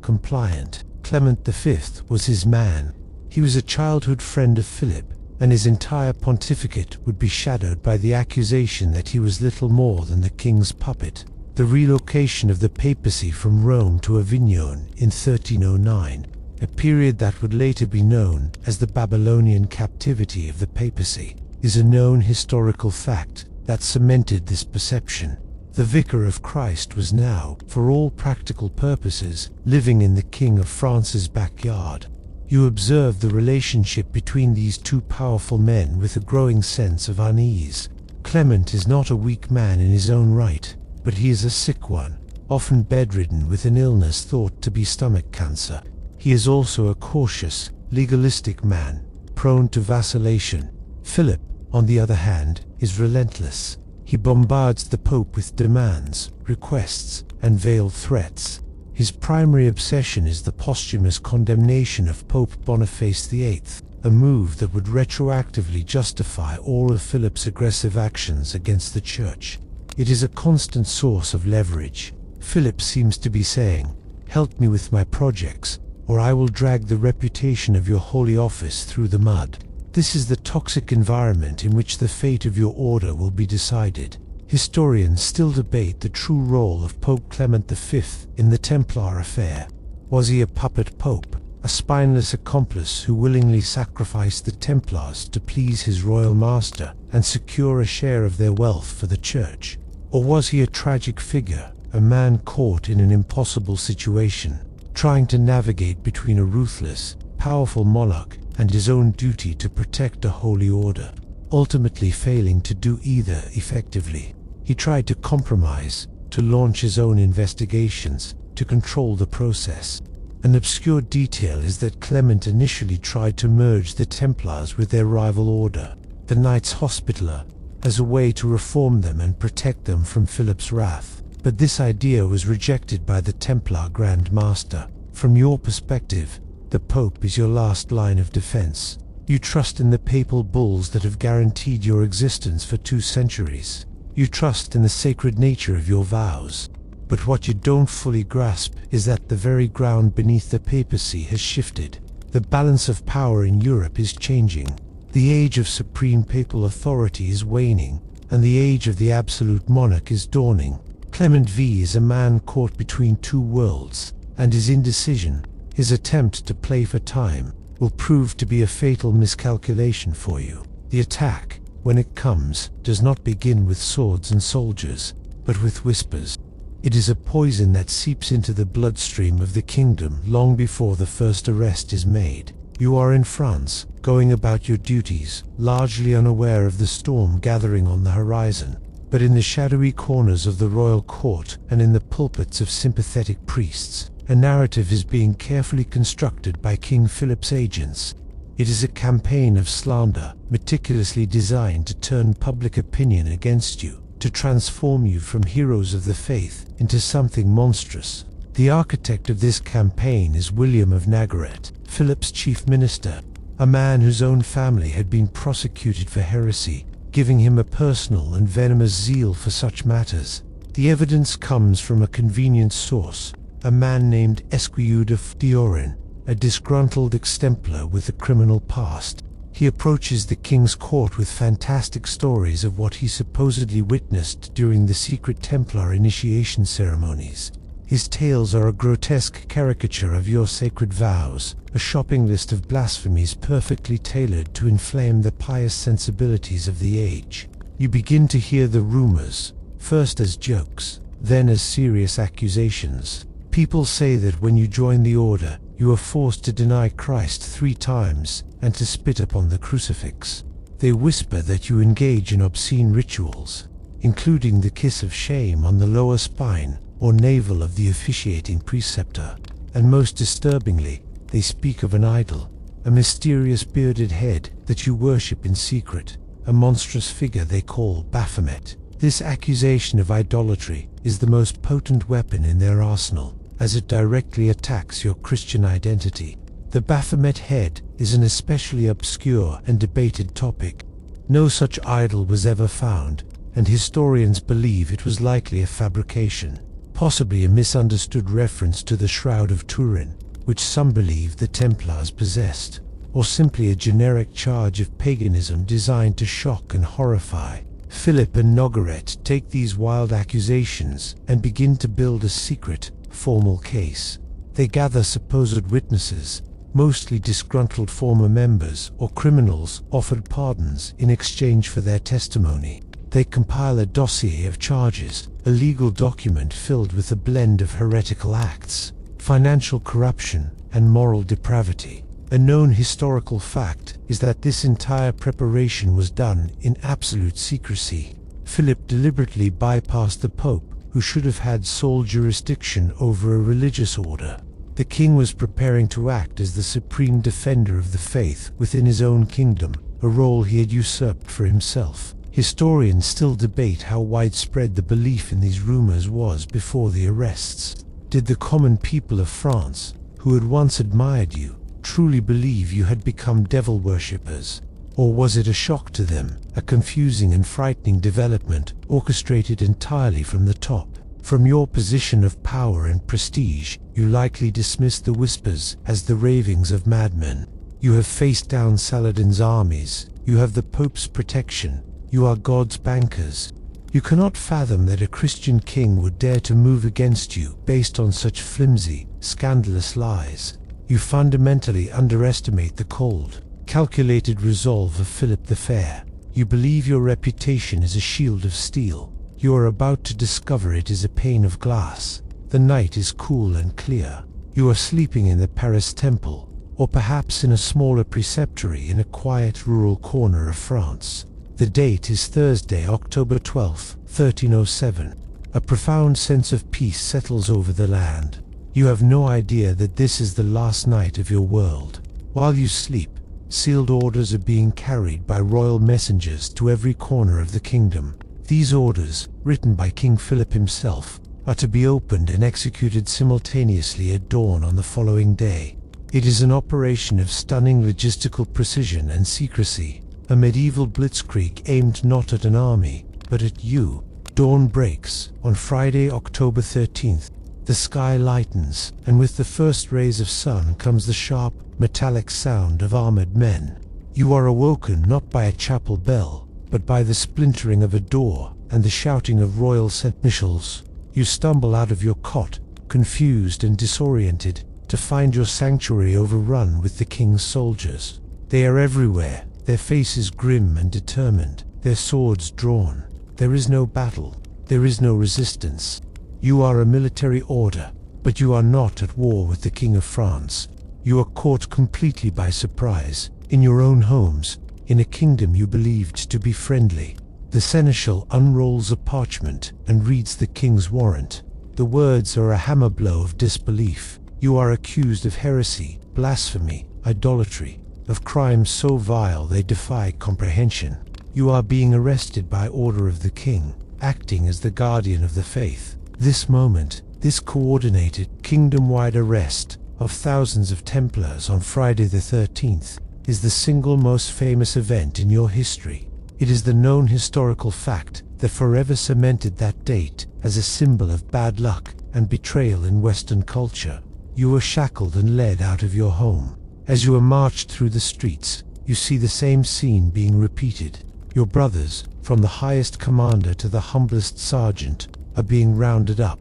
Speaker 1: compliant. Clement V was his man. He was a childhood friend of Philip, and his entire pontificate would be shadowed by the accusation that he was little more than the king's puppet. The relocation of the papacy from Rome to Avignon in 1309, a period that would later be known as the Babylonian captivity of the papacy, is a known historical fact that cemented this perception. The Vicar of Christ was now, for all practical purposes, living in the King of France's backyard. You observe the relationship between these two powerful men with a growing sense of unease. Clement is not a weak man in his own right, but he is a sick one, often bedridden with an illness thought to be stomach cancer. He is also a cautious, legalistic man, prone to vacillation. Philip, on the other hand, is relentless. He bombards the Pope with demands, requests, and veiled threats. His primary obsession is the posthumous condemnation of Pope Boniface VIII, a move that would retroactively justify all of Philip's aggressive actions against the Church. It is a constant source of leverage. Philip seems to be saying, "Help me with my projects, or I will drag the reputation of your holy office through the mud." This is the toxic environment in which the fate of your order will be decided. Historians still debate the true role of Pope Clement V in the Templar affair. Was he a puppet pope, a spineless accomplice who willingly sacrificed the Templars to please his royal master and secure a share of their wealth for the Church? Or was he a tragic figure, a man caught in an impossible situation, trying to navigate between a ruthless, powerful monarch and his own duty to protect a holy order, ultimately failing to do either effectively. He tried to compromise, to launch his own investigations, to control the process. An obscure detail is that Clement initially tried to merge the Templars with their rival order, the Knights Hospitaller, as a way to reform them and protect them from Philip's wrath. But this idea was rejected by the Templar Grand Master. From your perspective, the Pope is your last line of defense. You trust in the papal bulls that have guaranteed your existence for 2 centuries. You trust in the sacred nature of your vows. But what you don't fully grasp is that the very ground beneath the papacy has shifted. The balance of power in Europe is changing. The age of supreme papal authority is waning, and the age of the absolute monarch is dawning. Clement V is a man caught between 2 worlds, and his indecision, his attempt to play for time, will prove to be a fatal miscalculation for you. The attack, when it comes, does not begin with swords and soldiers, but with whispers. It is a poison that seeps into the bloodstream of the kingdom long before the first arrest is made. You are in France, going about your duties, largely unaware of the storm gathering on the horizon. But in the shadowy corners of the royal court and in the pulpits of sympathetic priests, a narrative is being carefully constructed by King Philip's agents. It is a campaign of slander, meticulously designed to turn public opinion against you, to transform you from heroes of the faith into something monstrous. The architect of this campaign is William of Nagarette, Philip's chief minister, a man whose own family had been prosecuted for heresy, giving him a personal and venomous zeal for such matters. The evidence comes from a convenient source, a man named Esquiud de Diorin, a disgruntled ex-Templar with a criminal past. He approaches the king's court with fantastic stories of what he supposedly witnessed during the secret Templar initiation ceremonies. His tales are a grotesque caricature of your sacred vows, a shopping list of blasphemies perfectly tailored to inflame the pious sensibilities of the age. You begin to hear the rumors, first as jokes, then as serious accusations. People say that when you join the order, you are forced to deny Christ 3 times and to spit upon the crucifix. They whisper that you engage in obscene rituals, including the kiss of shame on the lower spine or navel of the officiating preceptor. And most disturbingly, they speak of an idol, a mysterious bearded head that you worship in secret, a monstrous figure they call Baphomet. This accusation of idolatry is the most potent weapon in their arsenal, as it directly attacks your Christian identity. The Baphomet head is an especially obscure and debated topic. No such idol was ever found, and historians believe it was likely a fabrication, possibly a misunderstood reference to the Shroud of Turin, which some believe the Templars possessed, or simply a generic charge of paganism designed to shock and horrify. Philip and Nogaret take these wild accusations and begin to build a secret, formal case. They gather supposed witnesses, mostly disgruntled former members or criminals offered pardons in exchange for their testimony. They compile a dossier of charges, a legal document filled with a blend of heretical acts, financial corruption, and moral depravity. A known historical fact is that this entire preparation was done in absolute secrecy. Philip deliberately bypassed the Pope, who should have had sole jurisdiction over a religious order. The king was preparing to act as the supreme defender of the faith within his own kingdom, a role he had usurped for himself. Historians still debate how widespread the belief in these rumors was before the arrests. Did the common people of France, who had once admired you, truly believe you had become devil worshippers? Or was it a shock to them, a confusing and frightening development orchestrated entirely from the top? From your position of power and prestige, you likely dismiss the whispers as the ravings of madmen. You have faced down Saladin's armies, you have the Pope's protection, you are God's bankers. You cannot fathom that a Christian king would dare to move against you based on such flimsy, scandalous lies. You fundamentally underestimate the cold, calculated resolve of Philip the Fair. You believe your reputation is a shield of steel. You are about to discover it is a pane of glass. The night is cool and clear. You are sleeping in the Paris Temple, or perhaps in a smaller preceptory in a quiet rural corner of France. The date is Thursday, October 12, 1307. A profound sense of peace settles over the land. You have no idea that this is the last night of your world. While you sleep, sealed orders are being carried by royal messengers to every corner of the kingdom. These orders, written by King Philip himself, are to be opened and executed simultaneously at dawn on the following day. It is an operation of stunning logistical precision and secrecy, a medieval blitzkrieg aimed not at an army, but at you. Dawn breaks on Friday, October 13th. The sky lightens, and with the first rays of sun comes the sharp, metallic sound of armored men. You are awoken not by a chapel bell, but by the splintering of a door and the shouting of royal sentinels. You stumble out of your cot, confused and disoriented, to find your sanctuary overrun with the king's soldiers. They are everywhere, their faces grim and determined, their swords drawn. There is no battle, there is no resistance. You are a military order, but you are not at war with the King of France. You are caught completely by surprise, in your own homes, in a kingdom you believed to be friendly. The seneschal unrolls a parchment and reads the king's warrant. The words are a hammer blow of disbelief. You are accused of heresy, blasphemy, idolatry, of crimes so vile they defy comprehension. You are being arrested by order of the king, acting as the guardian of the faith. This moment, this coordinated, kingdom-wide arrest of thousands of Templars on Friday the 13th, is the single most famous event in your history. It is the known historical fact that forever cemented that date as a symbol of bad luck and betrayal in Western culture. You were shackled and led out of your home. As you are marched through the streets, you see the same scene being repeated. Your brothers, from the highest commander to the humblest sergeant, are being rounded up.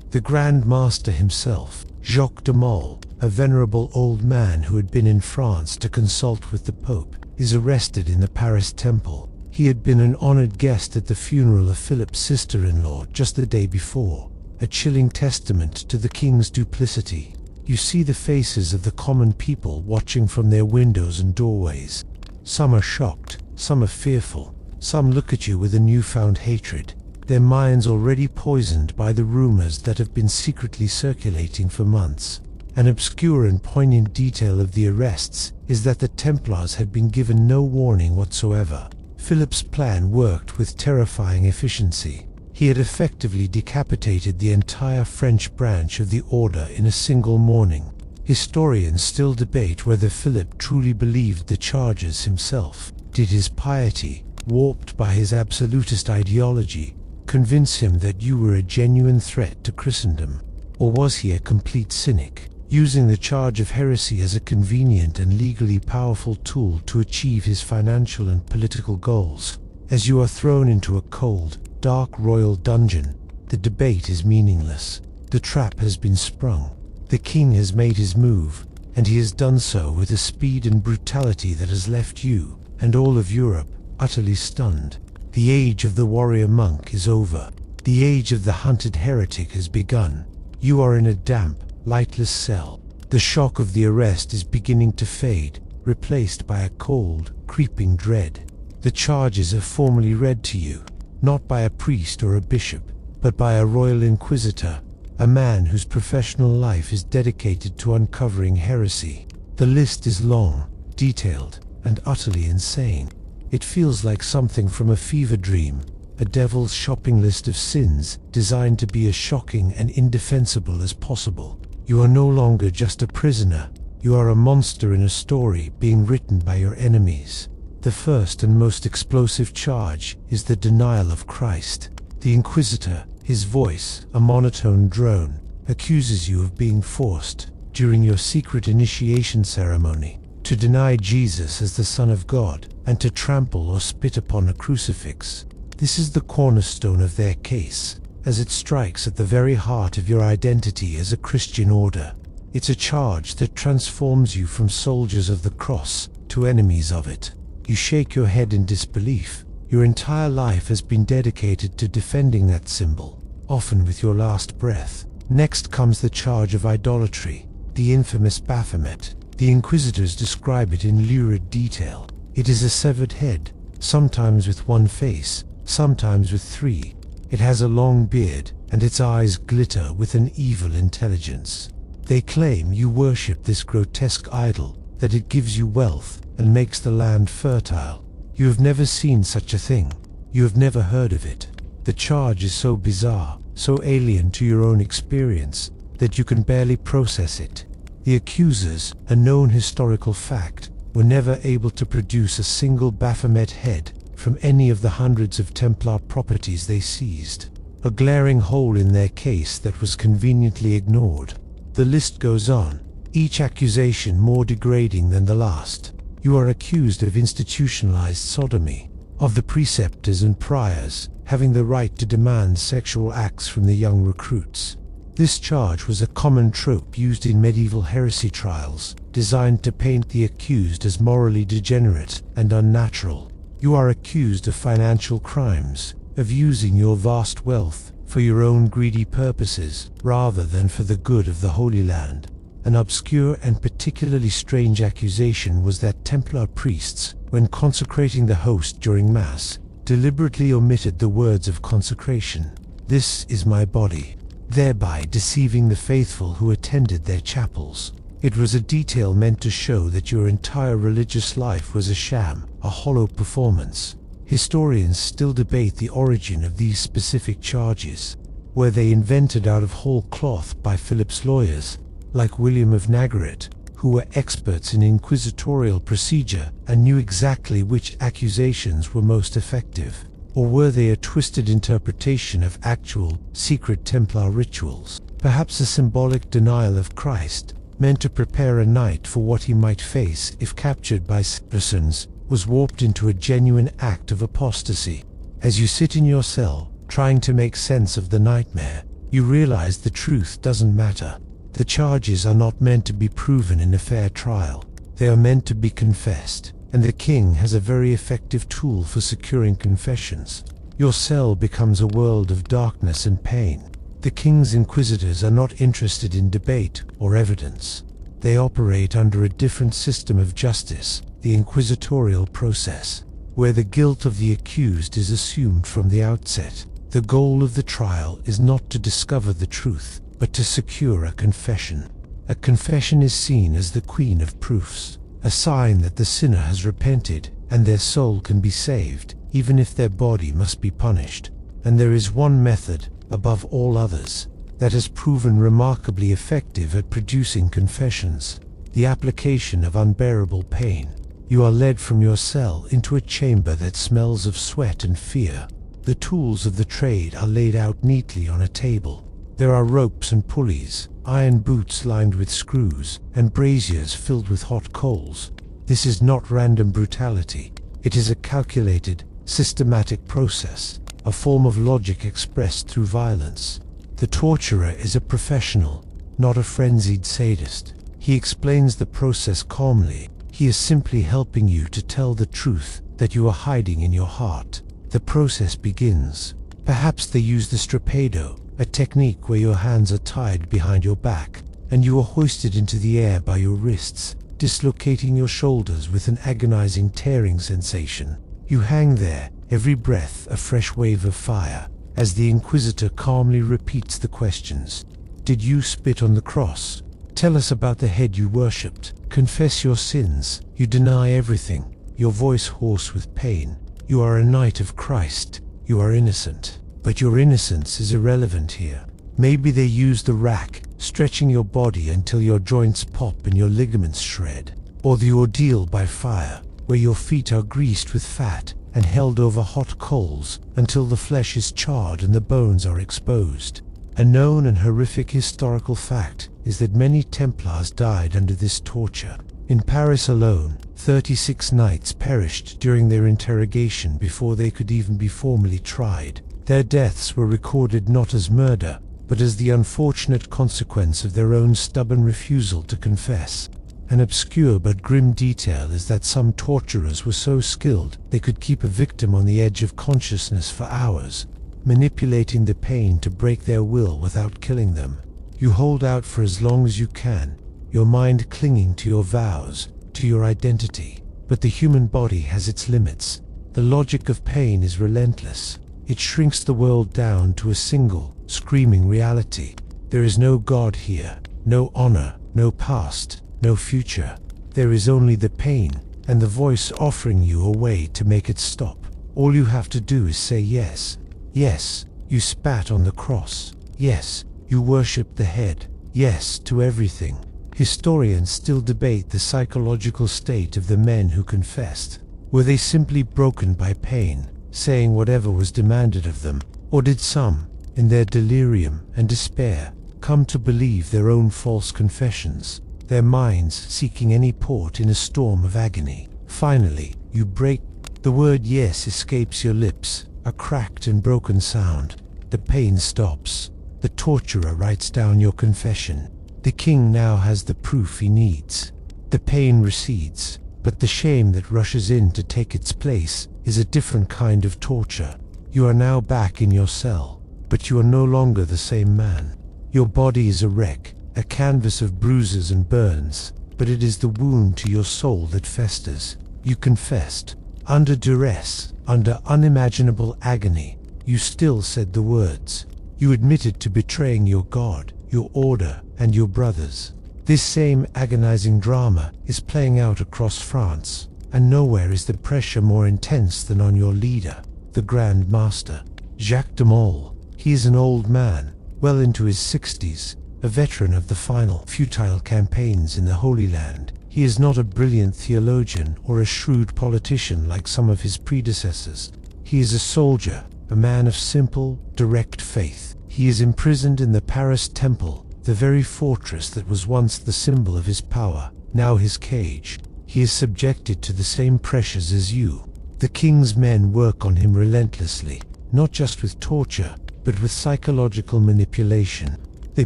Speaker 1: The Grand Master himself, Jacques de Molay, a venerable old man who had been in France to consult with the Pope, is arrested in the Paris Temple. He had been an honored guest at the funeral of Philip's sister-in-law just the day before, a chilling testament to the king's duplicity. You see the faces of the common people watching from their windows and doorways. Some are shocked, some are fearful, some look at you with a newfound hatred, their minds already poisoned by the rumors that have been secretly circulating for months. An obscure and poignant detail of the arrests is that the Templars had been given no warning whatsoever. Philip's plan worked with terrifying efficiency. He had effectively decapitated the entire French branch of the order in a single morning. Historians still debate whether Philip truly believed the charges himself. Did his piety, warped by his absolutist ideology, convince him that you were a genuine threat to Christendom? Or was he a complete cynic, using the charge of heresy as a convenient and legally powerful tool to achieve his financial and political goals? As you are thrown into a cold, dark royal dungeon, the debate is meaningless. The trap has been sprung. The king has made his move, and he has done so with a speed and brutality that has left you, and all of Europe, utterly stunned. The age of the warrior monk is over. The age of the hunted heretic has begun. You are in a damp, lightless cell. The shock of the arrest is beginning to fade, replaced by a cold, creeping dread. The charges are formally read to you, not by a priest or a bishop, but by a royal inquisitor, a man whose professional life is dedicated to uncovering heresy. The list is long, detailed, and utterly insane. It feels like something from a fever dream, a devil's shopping list of sins designed to be as shocking and indefensible as possible. You are no longer just a prisoner, you are a monster in a story being written by your enemies. The first and most explosive charge is the denial of Christ. The Inquisitor, his voice a monotone drone, accuses you of being forced, during your secret initiation ceremony, to deny Jesus as the Son of God, and to trample or spit upon a crucifix. This is the cornerstone of their case, as it strikes at the very heart of your identity as a Christian order. It's a charge that transforms you from soldiers of the cross to enemies of it. You shake your head in disbelief. Your entire life has been dedicated to defending that symbol, often with your last breath. Next comes the charge of idolatry. the infamous Baphomet. The Inquisitors describe it in lurid detail. It is a severed head, sometimes with one face, sometimes with three. It has a long beard, and its eyes glitter with an evil intelligence. They claim you worship this grotesque idol, that it gives you wealth and makes the land fertile. You have never seen such a thing. You have never heard of it. The charge is so bizarre, so alien to your own experience, that you can barely process it. The accusers, a known historical fact, were never able to produce a single Baphomet head from any of the hundreds of Templar properties they seized. A glaring hole in their case that was conveniently ignored. The list goes on, each accusation more degrading than the last. You are accused of institutionalized sodomy, of the preceptors and priors having the right to demand sexual acts from the young recruits. This charge was a common trope used in medieval heresy trials, designed to paint the accused as morally degenerate and unnatural. You are accused of financial crimes, of using your vast wealth for your own greedy purposes rather than for the good of the Holy Land. An obscure and particularly strange accusation was that Templar priests, when consecrating the host during Mass, deliberately omitted the words of consecration, "This is my body," thereby deceiving the faithful who attended their chapels. It was a detail meant to show that your entire religious life was a sham, a hollow performance. Historians still debate the origin of these specific charges. Were they invented out of whole cloth by Philip's lawyers, like William of Nagarete, who were experts in inquisitorial procedure and knew exactly which accusations were most effective? Or were they a twisted interpretation of actual, secret Templar rituals? Perhaps a symbolic denial of Christ, meant to prepare a knight for what he might face if captured by Saracens, was warped into a genuine act of apostasy. As you sit in your cell, trying to make sense of the nightmare, you realize the truth doesn't matter. The charges are not meant to be proven in a fair trial. They are meant to be confessed, and the king has a very effective tool for securing confessions. Your cell becomes a world of darkness and pain. The king's inquisitors are not interested in debate or evidence. They operate under a different system of justice, the inquisitorial process, where the guilt of the accused is assumed from the outset. The goal of the trial is not to discover the truth, but to secure a confession. A confession is seen as the queen of proofs, a sign that the sinner has repented and their soul can be saved, even if their body must be punished. And there is one method, above all others, that has proven remarkably effective at producing confessions: the application of unbearable pain. You are led from your cell into a chamber that smells of sweat and fear. The tools of the trade are laid out neatly on a table. There are ropes and pulleys, iron boots lined with screws, and braziers filled with hot coals. This is not random brutality. It is a calculated, systematic process, a form of logic expressed through violence. The torturer is a professional, not a frenzied sadist. He explains the process calmly. He is simply helping you to tell the truth that you are hiding in your heart. The process begins. Perhaps they use the strappado, a technique where your hands are tied behind your back, and you are hoisted into the air by your wrists, dislocating your shoulders with an agonizing tearing sensation. You hang there, every breath a fresh wave of fire, as the Inquisitor calmly repeats the questions. Did you spit on the cross? Tell us about the head you worshipped. Confess your sins. You deny everything, your voice hoarse with pain. You are a knight of Christ. You are innocent. But your innocence is irrelevant here. Maybe they use the rack, stretching your body until your joints pop and your ligaments shred. Or the ordeal by fire, where your feet are greased with fat and held over hot coals until the flesh is charred and the bones are exposed. A known and horrific historical fact is that many Templars died under this torture. In Paris alone, 36 knights perished during their interrogation before they could even be formally tried. Their deaths were recorded not as murder, but as the unfortunate consequence of their own stubborn refusal to confess. An obscure but grim detail is that some torturers were so skilled they could keep a victim on the edge of consciousness for hours, manipulating the pain to break their will without killing them. You hold out for as long as you can, your mind clinging to your vows, to your identity. But the human body has its limits. The logic of pain is relentless. It shrinks the world down to a single, screaming reality. There is no God here, no honor, no past, no future. There is only the pain, and the voice offering you a way to make it stop. All you have to do is say yes. Yes, you spat on the cross. Yes, you worshipped the head. Yes to everything. Historians still debate the psychological state of the men who confessed. Were they simply broken by pain, saying whatever was demanded of them, or did some, in their delirium and despair, come to believe their own false confessions, their minds seeking any port in a storm of agony? Finally, you break. The word yes escapes your lips, a cracked and broken sound. The pain stops. The torturer writes down your confession. The king now has the proof he needs. The pain recedes, but the shame that rushes in to take its place is a different kind of torture. You are now back in your cell, but you are no longer the same man. Your body is a wreck, a canvas of bruises and burns, but it is the wound to your soul that festers. You confessed. Under duress, under unimaginable agony, you still said the words. You admitted to betraying your God, your order, and your brothers. This same agonizing drama is playing out across France, and nowhere is the pressure more intense than on your leader, the Grand Master, Jacques de Molay. He is an old man, well into his 60s, a veteran of the final, futile campaigns in the Holy Land. He is not a brilliant theologian or a shrewd politician like some of his predecessors. He is a soldier, a man of simple, direct faith. He is imprisoned in the Paris Temple, the very fortress that was once the symbol of his power, now his cage. He is subjected to the same pressures as you. The king's men work on him relentlessly, not just with torture, but with psychological manipulation. They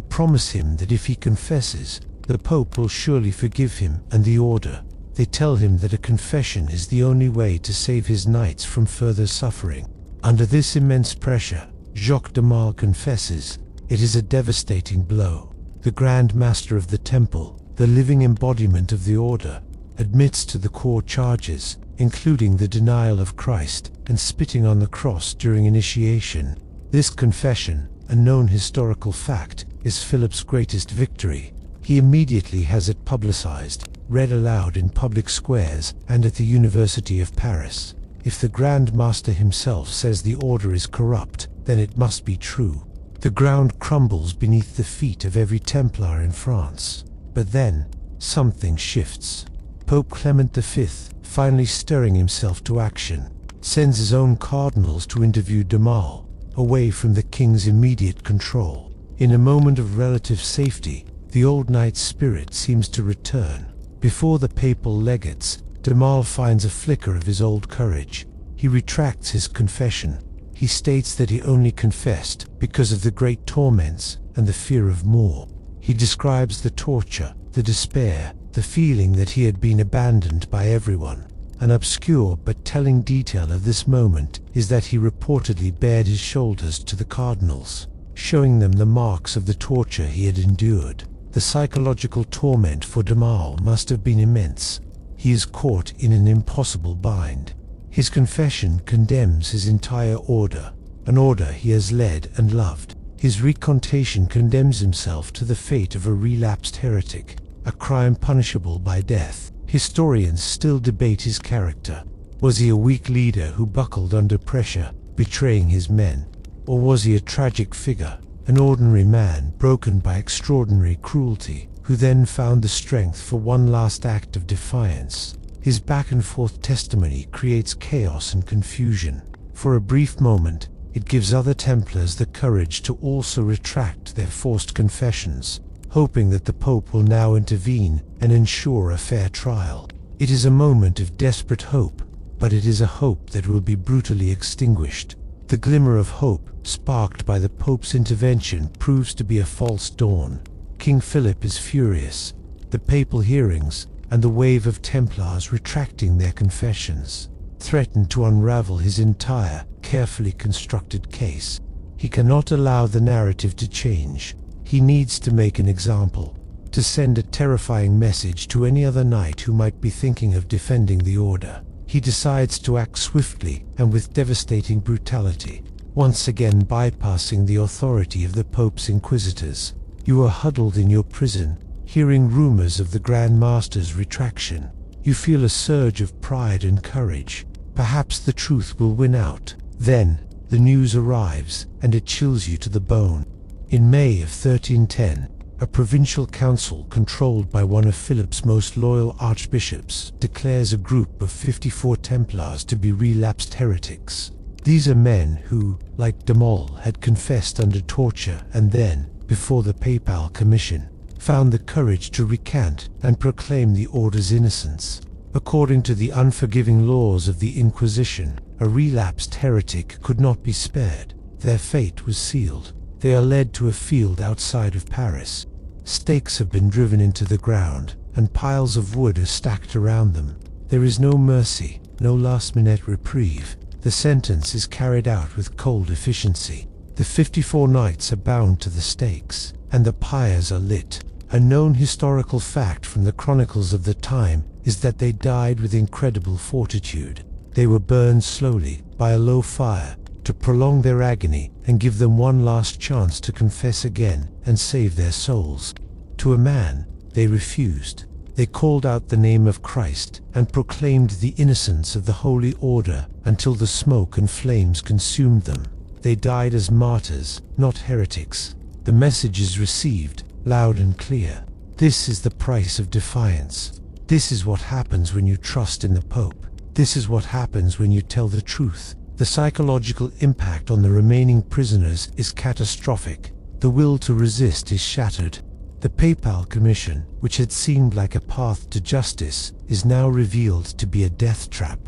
Speaker 1: promise him that if he confesses, the Pope will surely forgive him and the order. They tell him that a confession is the only way to save his knights from further suffering. Under this immense pressure, Jacques de Molay confesses. It is a devastating blow. The Grand Master of the Temple, the living embodiment of the order, admits to the core charges, including the denial of Christ and spitting on the cross during initiation. This confession, a known historical fact, is Philip's greatest victory. He immediately has it publicized, read aloud in public squares and at the University of Paris. If the Grand Master himself says the order is corrupt, then it must be true. The ground crumbles beneath the feet of every Templar in France. But then, something shifts. Pope Clement V, finally stirring himself to action, sends his own cardinals to interview de Molay, away from the king's immediate control. In a moment of relative safety, the old knight's spirit seems to return. Before the papal legates, de Molay finds a flicker of his old courage. He retracts his confession. He states that he only confessed because of the great torments and the fear of more. He describes the torture, the despair, the feeling that he had been abandoned by everyone. An obscure but telling detail of this moment is that he reportedly bared his shoulders to the cardinals, showing them the marks of the torture he had endured. The psychological torment for de Molay must have been immense. He is caught in an impossible bind. His confession condemns his entire order, an order he has led and loved. His recantation condemns himself to the fate of a relapsed heretic, a crime punishable by death. Historians still debate his character. Was he a weak leader who buckled under pressure, betraying his men? Or was he a tragic figure, an ordinary man broken by extraordinary cruelty, who then found the strength for one last act of defiance? His back-and-forth testimony creates chaos and confusion. For a brief moment, it gives other Templars the courage to also retract their forced confessions, hoping that the Pope will now intervene and ensure a fair trial. It is a moment of desperate hope, but it is a hope that will be brutally extinguished. The glimmer of hope, sparked by the Pope's intervention, proves to be a false dawn. King Philip is furious. The papal hearings, and the wave of Templars retracting their confessions, threaten to unravel his entire, carefully constructed case. He cannot allow the narrative to change. He needs to make an example, to to send a terrifying message to any other knight who might be thinking of defending the order. He decides to act swiftly and with devastating brutality, once again bypassing the authority of the Pope's inquisitors. You are huddled in your prison, hearing rumors of the Grand Master's retraction. You feel a surge of pride and courage. Perhaps the truth will win out. Then, the news arrives, and it chills you to the bone. In May of 1310, a provincial council controlled by one of Philip's most loyal archbishops declares a group of 54 Templars to be relapsed heretics. These are men who, like de Mol, had confessed under torture and then, before the papal commission, found the courage to recant and proclaim the order's innocence. According to the unforgiving laws of the Inquisition, a relapsed heretic could not be spared. Their fate was sealed. They are led to a field outside of Paris. Stakes have been driven into the ground, and piles of wood are stacked around them. There is no mercy, no last-minute reprieve. The sentence is carried out with cold efficiency. The 54 knights are bound to the stakes, and the pyres are lit. A known historical fact from the chronicles of the time is that they died with incredible fortitude. They were burned slowly by a low fire to prolong their agony and give them one last chance to confess again and save their souls. To a man, they refused. They called out the name of Christ and proclaimed the innocence of the Holy Order until the smoke and flames consumed them. They died as martyrs, not heretics. The message is received, loud and clear. This is the price of defiance. This is what happens when you trust in the Pope. This is what happens when you tell the truth. The psychological impact on the remaining prisoners is catastrophic. The will to resist is shattered. The papal commission, which had seemed like a path to justice, is now revealed to be a death trap.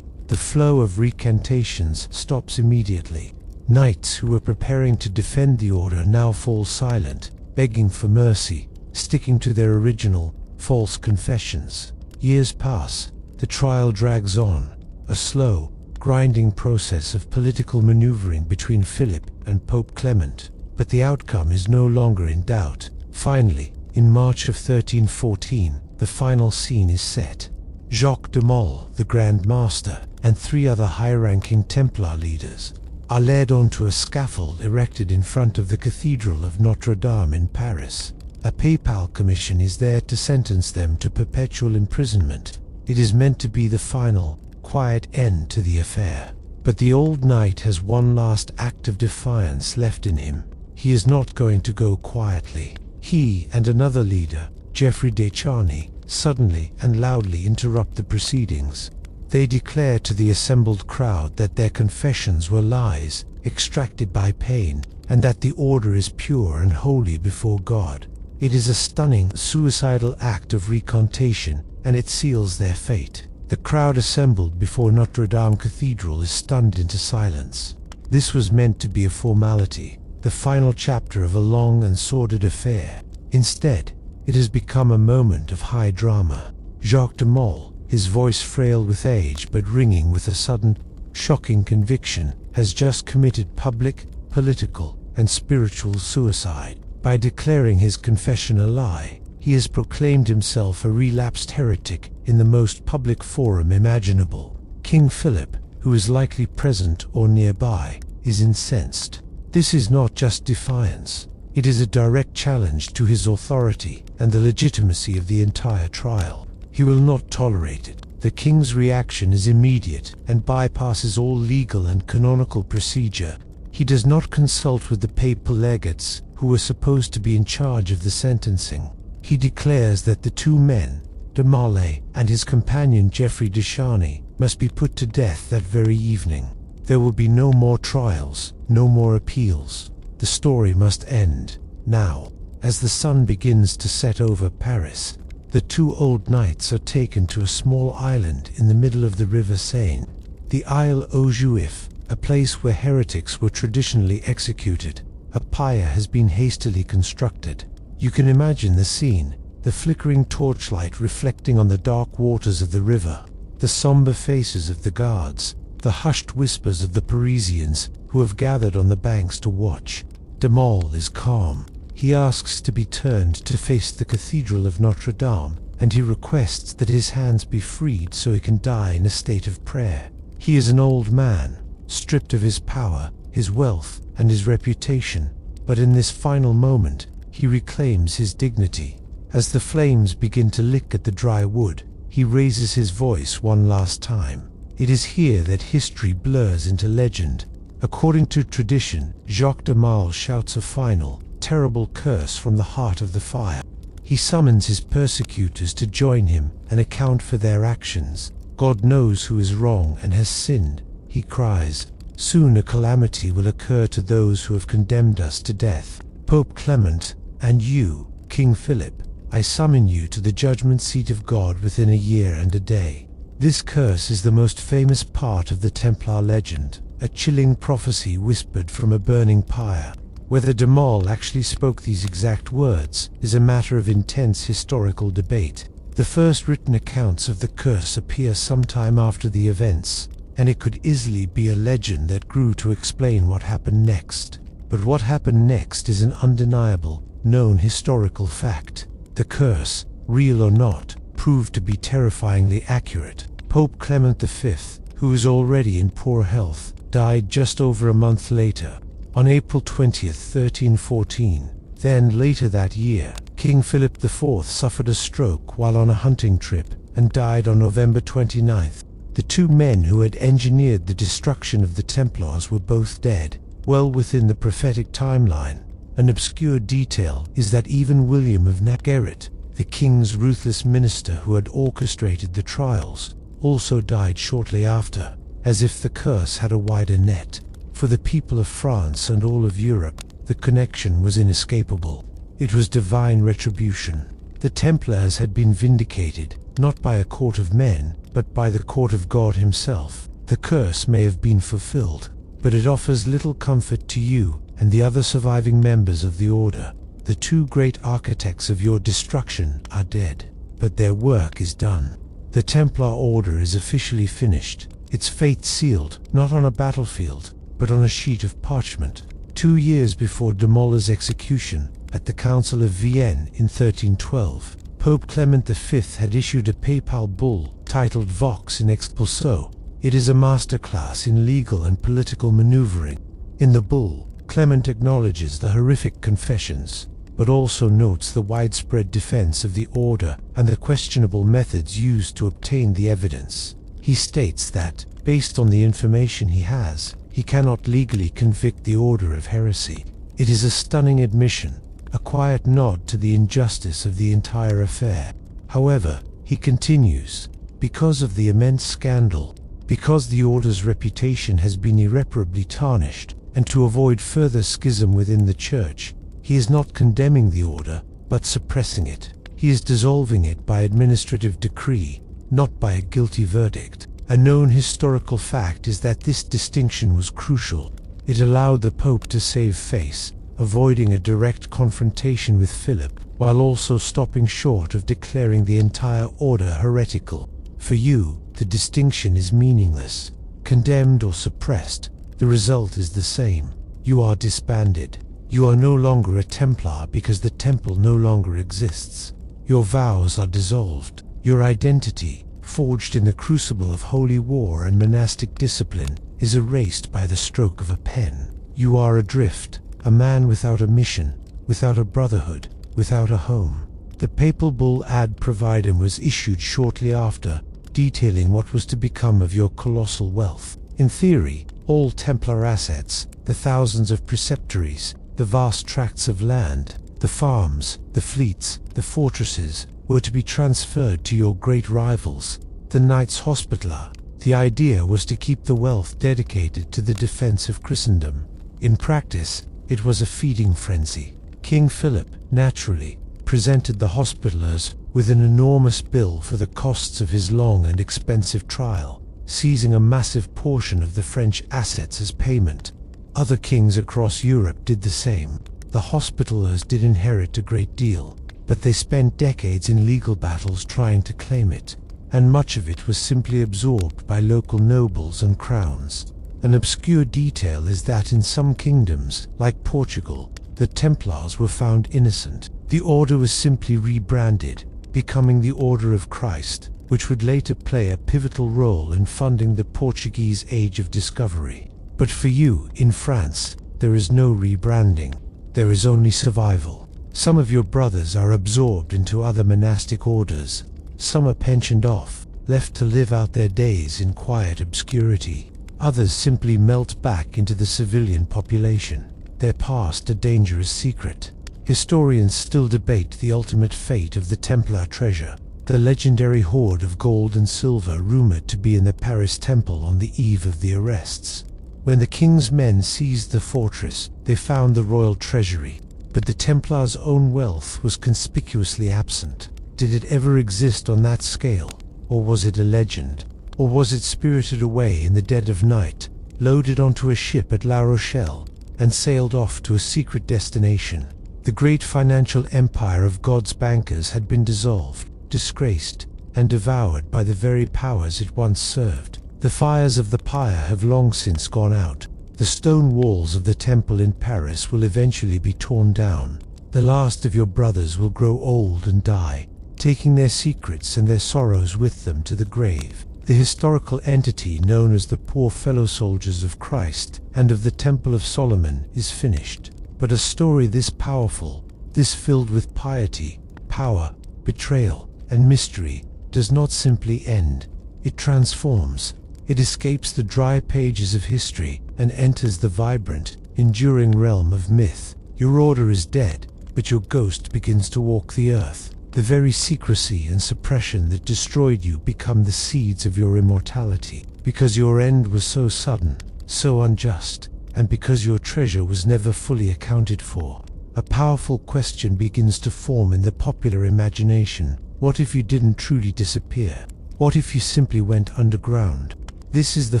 Speaker 1: The flow of recantations stops immediately. Knights who were preparing to defend the order now fall silent, begging for mercy, sticking to their original, false confessions. Years pass. The trial drags on, a slow, grinding process of political maneuvering between Philip and Pope Clement, but the outcome is no longer in doubt. Finally, in March of 1314, the final scene is set. Jacques de Mol, the Grand Master, and 3 other high-ranking Templar leaders are led onto a scaffold erected in front of the Cathedral of Notre Dame in Paris. A papal commission is there to sentence them to perpetual imprisonment. It is meant to be the final, quiet end to the affair. But the old knight has one last act of defiance left in him. He is not going to go quietly. He and another leader, Geoffrey de Charny, suddenly and loudly interrupt the proceedings. They declare to the assembled crowd that their confessions were lies, extracted by pain, and that the order is pure and holy before God. It is a stunning, suicidal act of recantation, and it seals their fate. The crowd assembled before Notre Dame Cathedral is stunned into silence. This was meant to be a formality, the final chapter of a long and sordid affair. Instead, it has become a moment of high drama. Jacques de Mol, his voice frail with age but ringing with a sudden, shocking conviction, has just committed public, political, and spiritual suicide. By declaring his confession a lie, he has proclaimed himself a relapsed heretic in the most public forum imaginable. King Philip, who is likely present or nearby, is incensed. This is not just defiance. It is a direct challenge to his authority and the legitimacy of the entire trial. He will not tolerate it. The king's reaction is immediate and bypasses all legal and canonical procedure. He does not consult with the papal legates, who were supposed to be in charge of the sentencing. He declares that the 2 men, de Mol and his companion Geoffrey de Charny, must be put to death that very evening. There will be no more trials, no more appeals. The story must end, now. As the sun begins to set over Paris, the 2 old knights are taken to a small island in the middle of the river Seine. The Isle aux Juifs, a place where heretics were traditionally executed. A pyre has been hastily constructed. You can imagine the scene, the flickering torchlight reflecting on the dark waters of the river, the somber faces of the guards, the hushed whispers of the Parisians who have gathered on the banks to watch. De Mol is calm. He asks to be turned to face the Cathedral of Notre Dame, and he requests that his hands be freed so he can die in a state of prayer. He is an old man, stripped of his power, his wealth, and his reputation, but in this final moment, he reclaims his dignity. As the flames begin to lick at the dry wood, he raises his voice one last time. It is here that history blurs into legend. According to tradition, Jacques de Maille shouts a final, terrible curse from the heart of the fire. He summons his persecutors to join him and account for their actions. God knows who is wrong and has sinned, he cries. Soon a calamity will occur to those who have condemned us to death. Pope Clement, and you, King Philip, I summon you to the judgment seat of God within a year and a day. This curse is the most famous part of the Templar legend, a chilling prophecy whispered from a burning pyre. Whether de Maille actually spoke these exact words is a matter of intense historical debate. The first written accounts of the curse appear sometime after the events, and it could easily be a legend that grew to explain what happened next. But what happened next is an undeniable, known historical fact. The curse, real or not, proved to be terrifyingly accurate. Pope Clement V, who was already in poor health, died just over a month later, on April 20, 1314. Then later that year, King Philip IV suffered a stroke while on a hunting trip and died on November 29th. The two men who had engineered the destruction of the Templars were both dead, well within the prophetic timeline. An obscure detail is that even William of Navarre, the king's ruthless minister who had orchestrated the trials, also died shortly after, as if the curse had a wider net. For the people of France and all of Europe, the connection was inescapable. It was divine retribution. The Templars had been vindicated, not by a court of men, but by the court of God himself. The curse may have been fulfilled, but it offers little comfort to you and the other surviving members of the Order. The two great architects of your destruction are dead, but their work is done. The Templar Order is officially finished, its fate sealed, not on a battlefield, but on a sheet of parchment. 2 years before de Maille's execution, at the Council of Vienne in 1312, Pope Clement V had issued a papal bull titled Vox in Expulso. It is a masterclass in legal and political maneuvering. In the bull, Clement acknowledges the horrific confessions, but also notes the widespread defense of the Order and the questionable methods used to obtain the evidence. He states that, based on the information he has, he cannot legally convict the Order of heresy. It is a stunning admission, a quiet nod to the injustice of the entire affair. However, he continues, because of the immense scandal, because the Order's reputation has been irreparably tarnished, and to avoid further schism within the Church, he is not condemning the Order, but suppressing it. He is dissolving it by administrative decree, not by a guilty verdict. A known historical fact is that this distinction was crucial. It allowed the Pope to save face, avoiding a direct confrontation with Philip, while also stopping short of declaring the entire Order heretical. For you, the distinction is meaningless. Condemned or suppressed, the result is the same. You are disbanded. You are no longer a Templar because the temple no longer exists. Your vows are dissolved. Your identity, forged in the crucible of holy war and monastic discipline, is erased by the stroke of a pen. You are adrift, a man without a mission, without a brotherhood, without a home. The papal bull ad providem was issued shortly after, detailing what was to become of your colossal wealth. In theory, all Templar assets, the thousands of preceptories, the vast tracts of land, the farms, the fleets, the fortresses, were to be transferred to your great rivals, the Knights Hospitaller. The idea was to keep the wealth dedicated to the defense of Christendom. In practice, it was a feeding frenzy. King Philip, naturally, presented the Hospitallers with an enormous bill for the costs of his long and expensive trial, seizing a massive portion of the French assets as payment. Other kings across Europe did the same. The Hospitallers did inherit a great deal, but they spent decades in legal battles trying to claim it, and much of it was simply absorbed by local nobles and crowns. An obscure detail is that in some kingdoms, like Portugal, the Templars were found innocent. The order was simply rebranded, becoming the Order of Christ, which would later play a pivotal role in funding the Portuguese Age of Discovery. But for you, in France, there is no rebranding. There is only survival. Some of your brothers are absorbed into other monastic orders. Some are pensioned off, left to live out their days in quiet obscurity. Others simply melt back into the civilian population, their past a dangerous secret. Historians still debate the ultimate fate of the Templar treasure, the legendary hoard of gold and silver rumored to be in the Paris temple on the eve of the arrests. When the king's men seized the fortress, they found the royal treasury, but the Templars' own wealth was conspicuously absent. Did it ever exist on that scale? Or was it a legend? Or was it spirited away in the dead of night, loaded onto a ship at La Rochelle, and sailed off to a secret destination? The great financial empire of God's bankers had been dissolved, disgraced, and devoured by the very powers it once served. The fires of the pyre have long since gone out. The stone walls of the temple in Paris will eventually be torn down. The last of your brothers will grow old and die, taking their secrets and their sorrows with them to the grave. The historical entity known as the poor fellow soldiers of Christ and of the Temple of Solomon is finished. But a story this powerful, this filled with piety, power, betrayal, and mystery, does not simply end. It transforms. It escapes the dry pages of history and enters the vibrant, enduring realm of myth. Your order is dead, but your ghost begins to walk the earth. The very secrecy and suppression that destroyed you become the seeds of your immortality, because your end was so sudden, so unjust, and because your treasure was never fully accounted for. A powerful question begins to form in the popular imagination. What if you didn't truly disappear? What if you simply went underground? This is the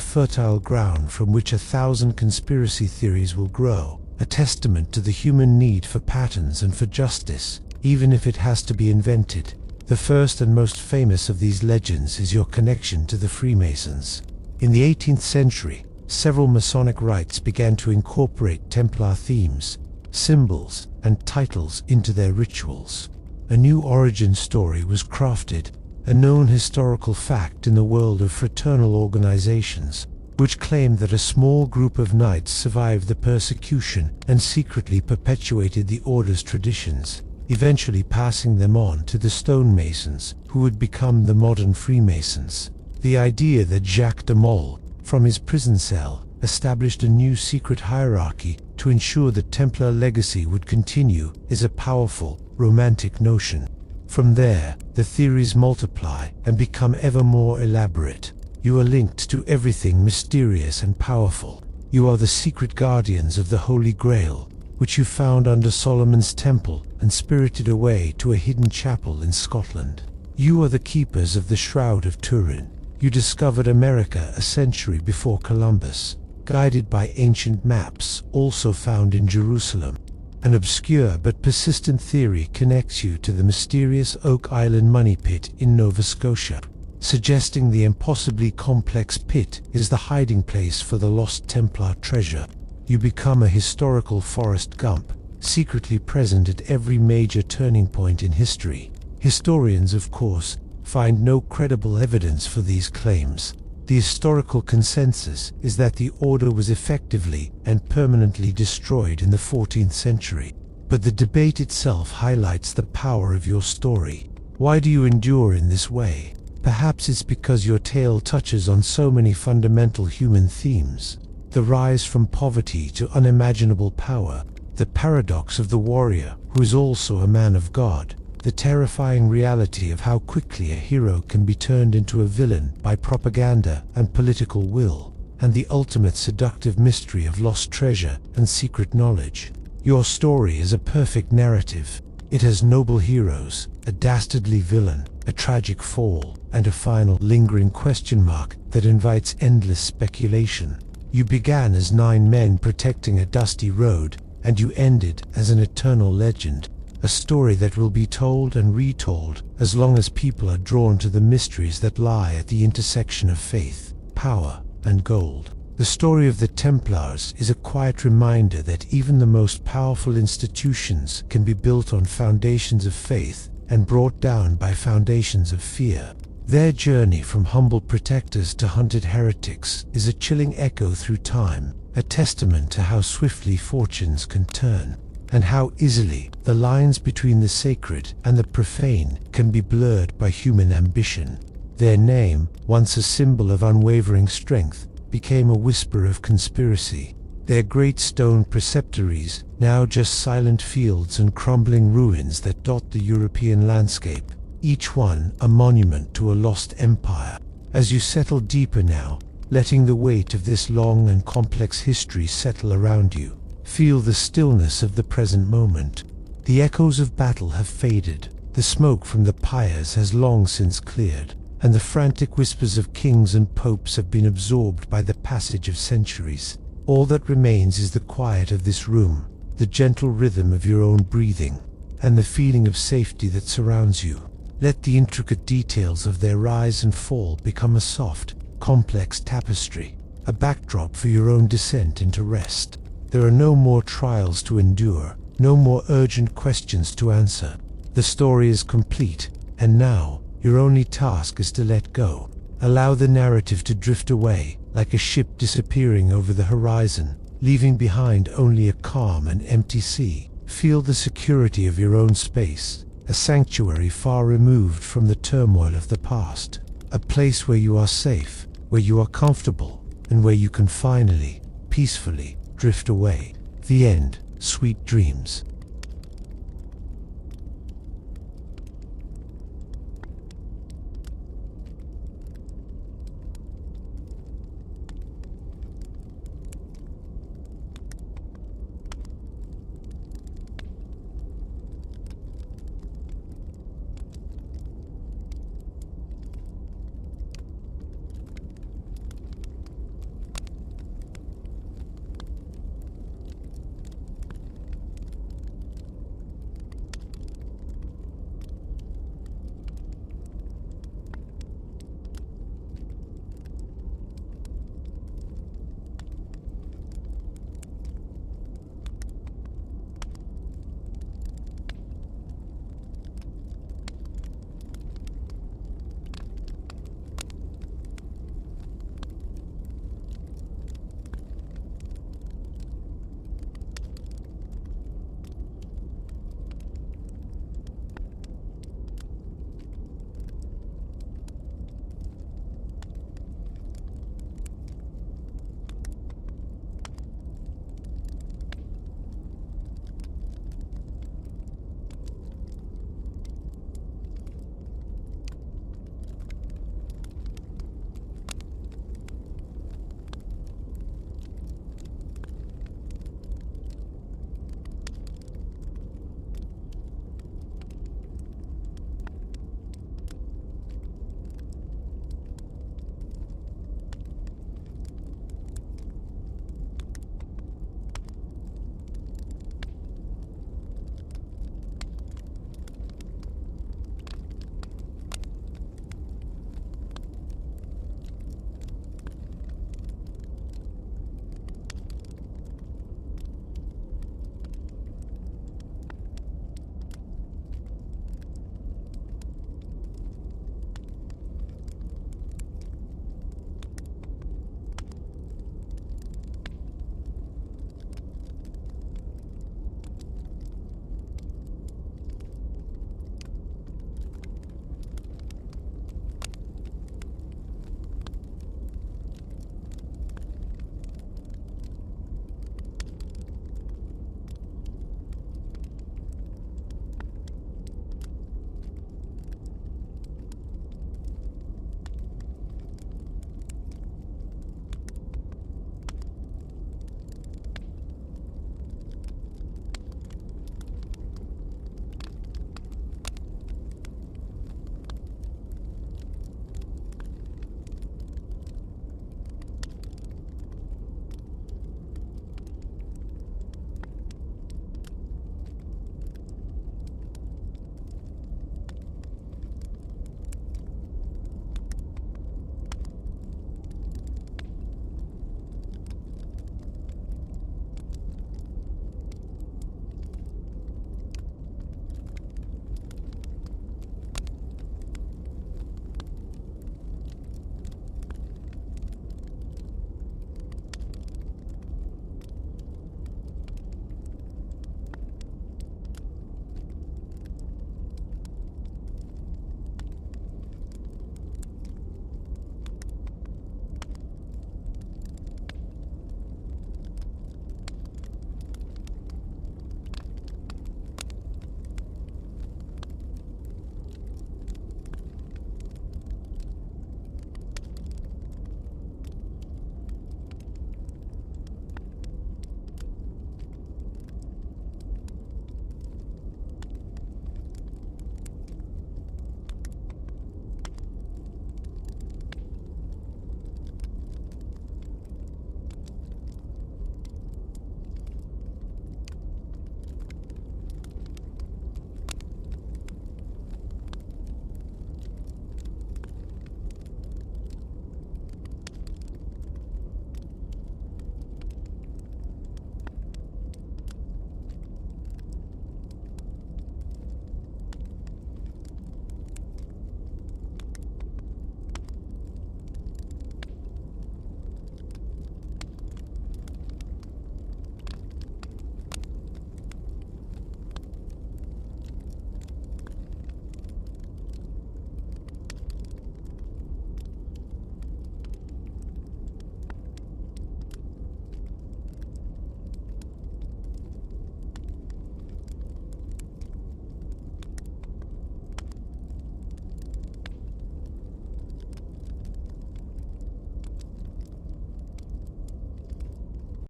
Speaker 1: fertile ground from which 1,000 conspiracy theories will grow, a testament to the human need for patterns and for justice, even if it has to be invented. The first and most famous of these legends is your connection to the Freemasons. In the 18th century, several Masonic rites began to incorporate Templar themes, symbols, and titles into their rituals. A new origin story was crafted, a known historical fact in the world of fraternal organizations, which claimed that a small group of knights survived the persecution and secretly perpetuated the order's traditions, eventually passing them on to the stonemasons, who would become the modern Freemasons. The idea that Jacques de Molay, from his prison cell, established a new secret hierarchy to ensure that Templar legacy would continue is a powerful, romantic notion. From there, the theories multiply and become ever more elaborate. You are linked to everything mysterious and powerful. You are the secret guardians of the Holy Grail, which you found under Solomon's temple and spirited away to a hidden chapel in Scotland. You are the keepers of the Shroud of Turin. You discovered America a century before Columbus, guided by ancient maps also found in Jerusalem. An obscure but persistent theory connects you to the mysterious Oak Island money pit in Nova Scotia, suggesting the impossibly complex pit is the hiding place for the lost Templar treasure. You become a historical Forrest Gump, secretly present at every major turning point in history. Historians, of course, find no credible evidence for these claims. The historical consensus is that the order was effectively and permanently destroyed in the 14th century. But the debate itself highlights the power of your story. Why do you endure in this way? Perhaps it's because your tale touches on so many fundamental human themes. The rise from poverty to unimaginable power, the paradox of the warrior who is also a man of God, the terrifying reality of how quickly a hero can be turned into a villain by propaganda and political will, and the ultimate seductive mystery of lost treasure and secret knowledge. Your story is a perfect narrative. It has noble heroes, a dastardly villain, a tragic fall, and a final lingering question mark that invites endless speculation. You began as 9 men protecting a dusty road, and you ended as an eternal legend. A story that will be told and retold as long as people are drawn to the mysteries that lie at the intersection of faith, power, and gold. The story of the Templars is a quiet reminder that even the most powerful institutions can be built on foundations of faith and brought down by foundations of fear. Their journey from humble protectors to hunted heretics is a chilling echo through time, a testament to how swiftly fortunes can turn, and how easily the lines between the sacred and the profane can be blurred by human ambition. Their name, once a symbol of unwavering strength, became a whisper of conspiracy. Their great stone preceptories, now just silent fields and crumbling ruins that dot the European landscape, each one a monument to a lost empire. As you settle deeper now, letting the weight of this long and complex history settle around you, feel the stillness of the present moment. The echoes of battle have faded, the smoke from the pyres has long since cleared, and the frantic whispers of kings and popes have been absorbed by the passage of centuries. All that remains is the quiet of this room, the gentle rhythm of your own breathing, and the feeling of safety that surrounds you. Let the intricate details of their rise and fall become a soft, complex tapestry, a backdrop for your own descent into rest. There are no more trials to endure, no more urgent questions to answer. The story is complete, and now, your only task is to let go. Allow the narrative to drift away, like a ship disappearing over the horizon, leaving behind only a calm and empty sea. Feel the security of your own space, a sanctuary far removed from the turmoil of the past. A place where you are safe, where you are comfortable, and where you can finally, peacefully, drift away. The end. Sweet dreams.